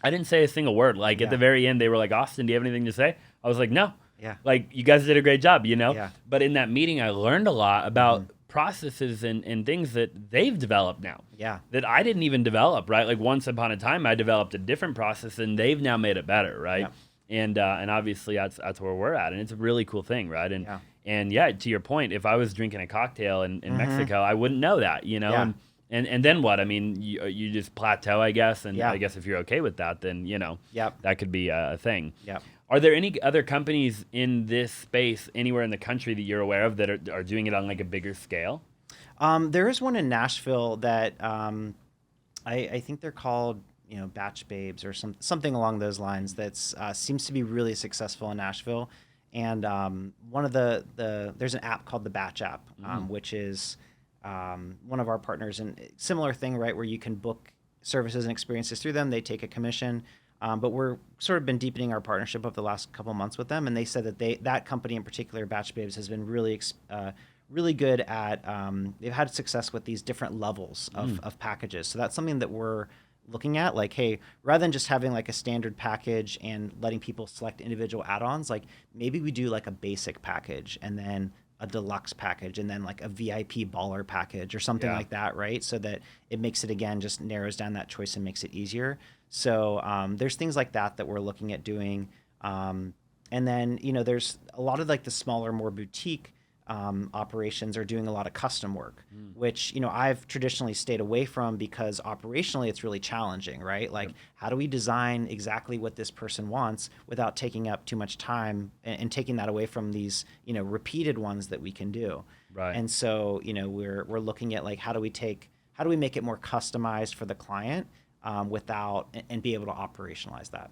B: I didn't say a single word. Like
A: Yeah.
B: at the very end, they were like, Austin, do you have anything to say? I was like, no.
A: Yeah.
B: Like you guys did a great job,
A: Yeah.
B: But in that meeting, I learned a lot about processes and things that they've developed now
A: Yeah.
B: that I didn't even develop, right? Like once upon a time, I developed a different process, and they've now made it better, right?
A: Yeah.
B: And obviously that's where we're at, and it's a really cool thing, right?
A: Yeah.
B: And yeah, to your point, if I was drinking a cocktail in Mexico, I wouldn't know that,
A: Yeah.
B: And then what? I mean, you just plateau, I guess, and
A: Yeah.
B: I guess if you're okay with that, then
A: Yep.
B: that could be a thing.
A: Yep.
B: Are there any other companies in this space anywhere in the country that you're aware of that are doing it on like a bigger scale?
A: There is one in Nashville that I think they're called, Batch Babes or something along those lines. That's seems to be really successful in Nashville. And one of there's an app called the Batch app, which is one of our partners, and similar thing, right, where you can book services and experiences through them. They take a commission. But we're sort of been deepening our partnership over the last couple months with them, and they said that that company in particular, Batch Babes, has been really good at. They've had success with these different levels of packages. So that's something that we're looking at. Like, hey, rather than just having like a standard package and letting people select individual add-ons, like maybe we do like a basic package and then a deluxe package and then like a VIP baller package or something
B: Yeah.
A: like that, right? So that it makes it, again, just narrows down that choice and makes it easier. So there's things like that we're looking at doing. And then, there's a lot of like the smaller, more boutique operations are doing a lot of custom work, which, I've traditionally stayed away from because operationally it's really challenging, right? Like, how do we design exactly what this person wants without taking up too much time and taking that away from these, repeated ones that we can do?
B: Right.
A: And so, we're looking at like, how do we make it more customized for the client without and be able to operationalize that?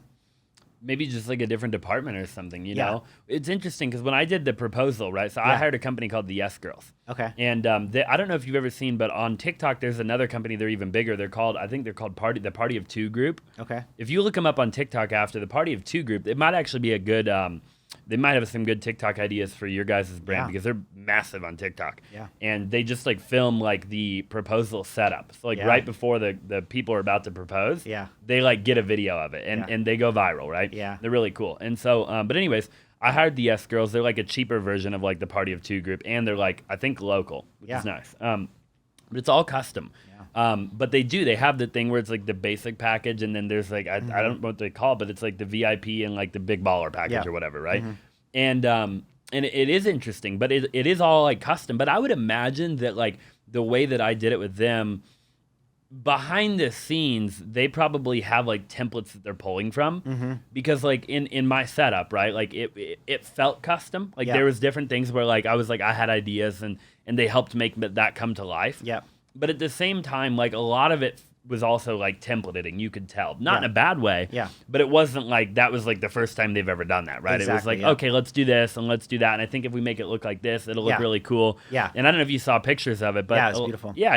B: Maybe just like a different department or something,
A: Yeah.
B: know? It's interesting because when I did the proposal, right? So I
A: Yeah.
B: hired a company called the Yes Girls.
A: Okay.
B: And I don't know if you've ever seen, but on TikTok, there's another company. They're even bigger. I think they're called the Party of Two Group.
A: Okay.
B: If you look them up on TikTok after the Party of Two Group, it might actually be a good, they might have some good TikTok ideas for your guys' brand
A: Yeah.
B: because they're massive on TikTok.
A: Yeah.
B: And they just like film like the proposal setup. So like
A: Yeah.
B: right before the people are about to propose,
A: Yeah.
B: they like get a video of it and,
A: Yeah.
B: and they go viral, right?
A: Yeah.
B: They're really cool. And so, but anyways, I hired the Yes Girls. They're like a cheaper version of like the Party of Two Group. And they're like, I think local, which is
A: Yeah.
B: nice. But it's all custom. But they have the thing where it's like the basic package, and then there's like I don't know what they call it, but it's like the VIP and like the big baller package
A: Yeah.
B: or whatever, right? And it is interesting, but it is all like custom. But I would imagine that like the way that I did it with them, behind the scenes, they probably have like templates that they're pulling from, because like in my setup, right, like it felt custom. Like
A: Yeah.
B: there was different things where like I had ideas and they helped make that come to life.
A: Yeah.
B: But at the same time, like a lot of it was also like templated, and you could tell, not in
A: Yeah.
B: a bad way.
A: Yeah.
B: But it wasn't like that was like the first time they've ever done that, right? It was
A: Exactly,
B: like,
A: yeah.
B: okay, let's do this and let's do that. And I think if we make it look like this, it'll look
A: Yeah.
B: really cool.
A: Yeah.
B: And I don't know if you saw pictures of it, but
A: Yeah, it's beautiful.
B: Yeah,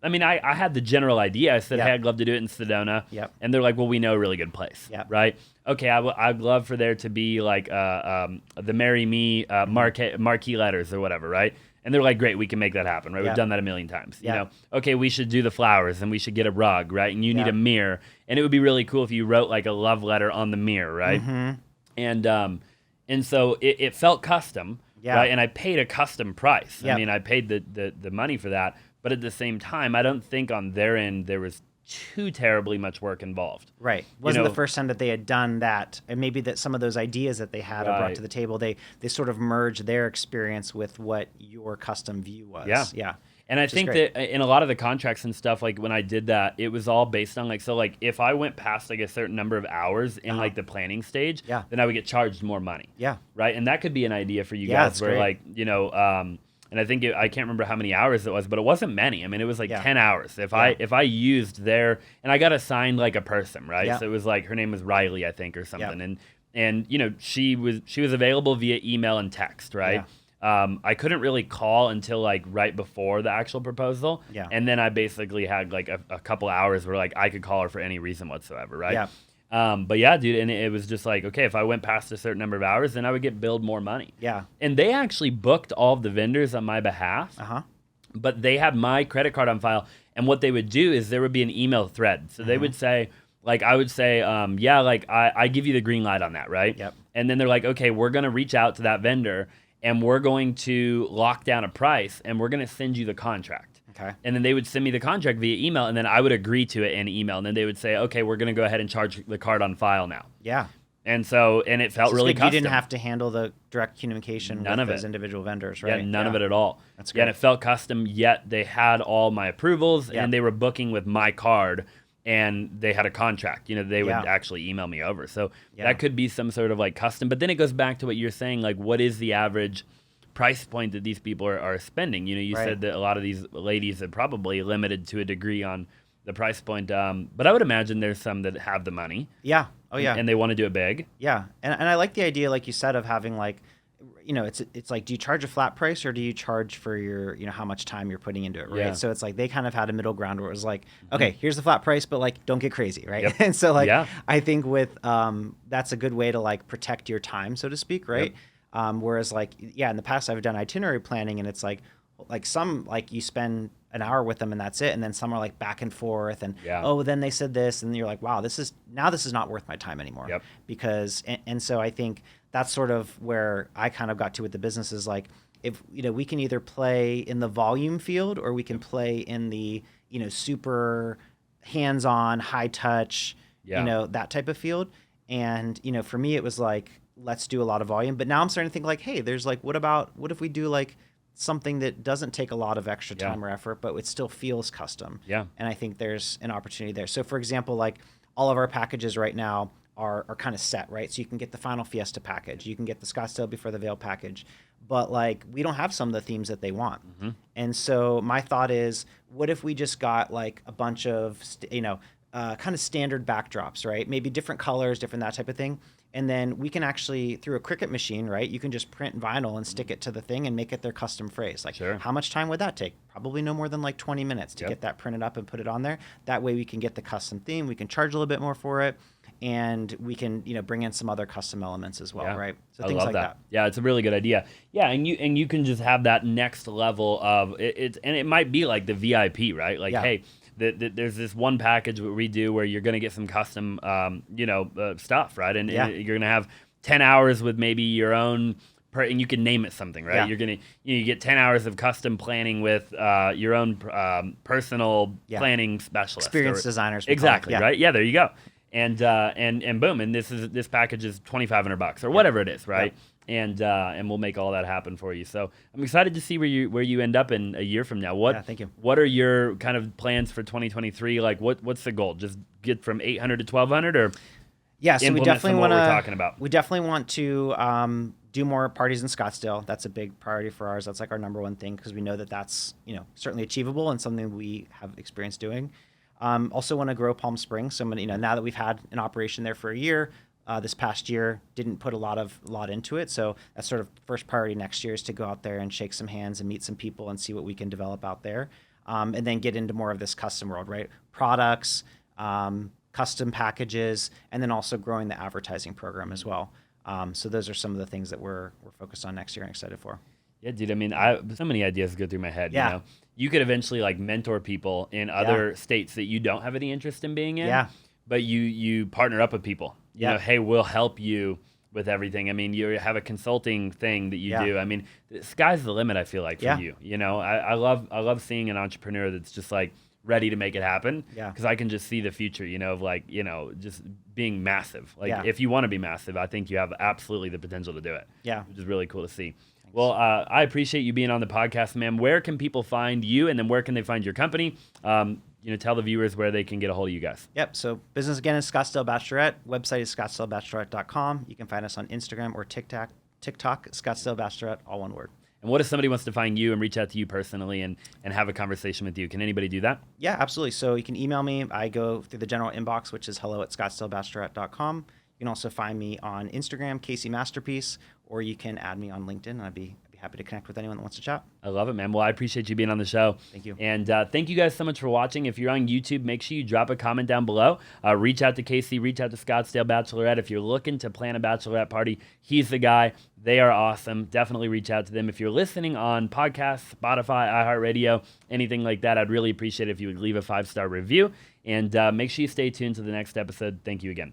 B: I mean, I had the general idea. I said,
A: Yeah.
B: hey, I'd love to do it in Sedona.
A: Yep.
B: And they're like, well, we know a really good place.
A: Yep.
B: Right? Okay, I'd love for there to be like the Marry Me marquee letters or whatever, right? And they're like, great, we can make that happen, right?
A: Yep.
B: We've done that a million times.
A: Yep.
B: You know, okay, we should do the flowers and we should get a rug, right? And you need
A: Yep.
B: a mirror. And it would be really cool if you wrote like a love letter on the mirror, right? And so it felt custom,
A: Yeah.
B: right? And I paid a custom price.
A: Yep.
B: I mean, I paid the money for that. But at the same time, I don't think on their end there was too terribly much work involved.
A: Right. Wasn't
B: know-
A: the first time that they had done that, and maybe that some of those ideas that they had or brought
B: Right.
A: to the table, they sort of merged their experience with what your custom view was.
B: Yeah.
A: Yeah.
B: And I
A: Which is
B: think
A: great.
B: that in a lot of the contracts and stuff, like when I did that, it was all based on like, so like if I went past like a certain number of hours in like the planning stage,
A: Yeah.
B: then I would get charged more money.
A: Yeah.
B: Right. And that could be an idea for you
A: Yeah,
B: guys
A: that's
B: where
A: great.
B: like, you know, and I think I can't remember how many hours it was, but it wasn't many. I mean, it was like
A: Yeah.
B: 10 hours. If
A: Yeah.
B: I used their, and I got assigned like a person, right?
A: Yeah.
B: So it was like, her name was Riley, I think, or something.
A: Yeah.
B: And you know, she was available via email and text, right? I couldn't really call until like right before the actual proposal.
A: Yeah.
B: And then I basically had like a couple hours where like I could call her for any reason whatsoever, right?
A: Yeah.
B: But yeah, dude, and it was just like, okay, if I went past a certain number of hours, then I would get billed more money.
A: Yeah.
B: And they actually booked all of the vendors on my behalf,
A: Uh-huh.
B: but they had my credit card on file. And what they would do is there would be an email thread. So they would say, like, I would say, yeah, like I give you the green light on that, right?
A: Yep.
B: And then they're like, okay, we're going to reach out to that vendor and we're going to lock down a price and we're going to send you the contract.
A: Okay.
B: And then they would send me the contract via email, and then I would agree to it in email. And then they would say, okay, we're going to go ahead and charge the card on file now.
A: Yeah.
B: And so, and it felt
A: So it's
B: really
A: good
B: custom.
A: You didn't have to handle the direct communication
B: None
A: with
B: of
A: those
B: it.
A: individual vendors, right?
B: Yeah, none of it at all.
A: That's
B: Yeah, and
A: great.
B: it felt custom, yet they had all my approvals,
A: Yeah.
B: and they were booking with my card, and they had a contract. You know, they would
A: Yeah.
B: actually email me over. So
A: Yeah.
B: that could be some sort of like custom. But then it goes back to what you're saying, like what is the average price point that these people are spending? You know, you
A: Right.
B: said that a lot of these ladies are probably limited to a degree on the price point. But I would imagine there's some that have the money.
A: Yeah. Oh, yeah.
B: And they want to do it big.
A: Yeah, and I like the idea, like you said, of having like, you know, it's like, do you charge a flat price or do you charge for your, you know, how much time you're putting into it, right?
B: Yeah.
A: So it's like they kind of had a middle ground where it was like, okay, here's the flat price, but like don't get crazy, right?
B: Yep.
A: And so like,
B: Yeah.
A: I think with that's a good way to like protect your time, so to speak, right? Whereas like, yeah, in the past I've done itinerary planning and it's like some like you spend an hour with them and that's it, and then some are like back and forth and
B: Yeah.
A: oh, then they said this, and you're like, wow, this is not worth my time anymore.
B: Yep.
A: Because and so I think that's sort of where I kind of got to with the business is like, if you know, we can either play in the volume field or we can play in the, you know, super hands-on, high touch,
B: Yeah.
A: you know, that type of field. And you know, for me it was like, let's do a lot of volume. But now I'm starting to think like, hey, there's like, what if we do like something that doesn't take a lot of extra
B: Yeah.
A: time or effort, but it still feels custom.
B: Yeah.
A: And I think there's an opportunity there. So for example, like all of our packages right now are kind of set, right? So you can get the Final Fiesta package, you can get the Scottsdale Before the Veil package, but like we don't have some of the themes that they want. And so my thought is, what if we just got like a bunch of, kind of standard backdrops, right? Maybe different colors, different that type of thing. And then we can actually, through a Cricut machine, right? You can just print vinyl and stick it to the thing and make it their custom phrase. Like,
B: Sure.
A: how much time would that take? Probably no more than like 20 minutes to
B: Yep.
A: get that printed up and put it on there. That way we can get the custom theme. We can charge a little bit more for it. And we can, you know, bring in some other custom elements as well,
B: Yeah.
A: right? So
B: I
A: things
B: love
A: like that.
B: Yeah, it's a really good idea. Yeah, and you can just have that next level of it, and it might be like the VIP, right? Like,
A: Yeah.
B: hey, there's this one package that we do where you're going to get some custom, stuff, right? And,
A: Yeah.
B: and you're going to have 10 hours with maybe your own. And you can name it something, right?
A: Yeah.
B: You're gonna you get 10 hours of custom planning with your own personal
A: Yeah.
B: planning specialist,
A: Experienced designers. we call it.
B: Exactly,
A: Yeah.
B: right? Yeah, there you go. And boom, and this package is $2,500 or whatever it is, right? And we'll make all that happen for you. So I'm excited to see where you end up in a year from now.
A: Yeah, thank you.
B: What are your kind of plans for 2023? Like what's the goal? Just get from 800 to 1,200, or
A: Yeah, so we
B: implement
A: definitely
B: some of
A: want
B: what
A: to.
B: we're talking about?
A: We definitely want to do more parties in Scottsdale. That's a big priority for ours. That's like our number one thing because we know that that's, you know, certainly achievable and something we have experience doing. Also want to grow Palm Springs. So I'm gonna, you know, now that we've had an operation there for a year, this past year didn't put a lot into it. So that's sort of first priority next year is to go out there and shake some hands and meet some people and see what we can develop out there. and then get into more of this custom world, right? Products, custom packages, and then also growing the advertising program as well. So those are some of the things that we're focused on next year and excited for.
B: Yeah, dude. I mean, so many ideas go through my head.
A: Yeah.
B: You know, you could eventually like mentor people in other states that you don't have any interest in being in.
A: Yeah.
B: But you partner up with people. You know, hey, we'll help you with everything. I mean, you have a consulting thing that you do. I mean, the sky's the limit, I feel like, for you. You know, I love seeing an entrepreneur that's just like ready to make it happen. Yeah. Because I can just see the future, you know, of like, you know, just being massive. Like if you want to be massive, I think you have absolutely the potential to do it. Yeah. Which is really cool to see. Well, I appreciate you being on the podcast, man. Where can people find you, and then where can they find your company? You know, tell the viewers where they can get a hold of you guys.
A: Yep. So business again is Scottsdale Bachelorette. Website is scottsdalebachelorette.com. You can find us on Instagram or TikTok, Scottsdale Bachelorette, all one word.
B: And what if somebody wants to find you and reach out to you personally and have a conversation with you? Can anybody do that?
A: Yeah, absolutely. So you can email me. I go through the general inbox, which is hello@scottsdalebachelorette.com. You can also find me on Instagram, Casey Masterpiece, or you can add me on LinkedIn, and I'd be happy to connect with anyone that wants to chat.
B: I love it, man. Well, I appreciate you being on the show.
A: Thank you.
B: And thank you guys so much for watching. If you're on YouTube, make sure you drop a comment down below. Reach out to Casey, reach out to Scottsdale Bachelorette. If you're looking to plan a bachelorette party, he's the guy. They are awesome. Definitely reach out to them. If you're listening on podcasts, Spotify, iHeartRadio, anything like that, I'd really appreciate it if you would leave a 5-star review. And make sure you stay tuned to the next episode. Thank you again.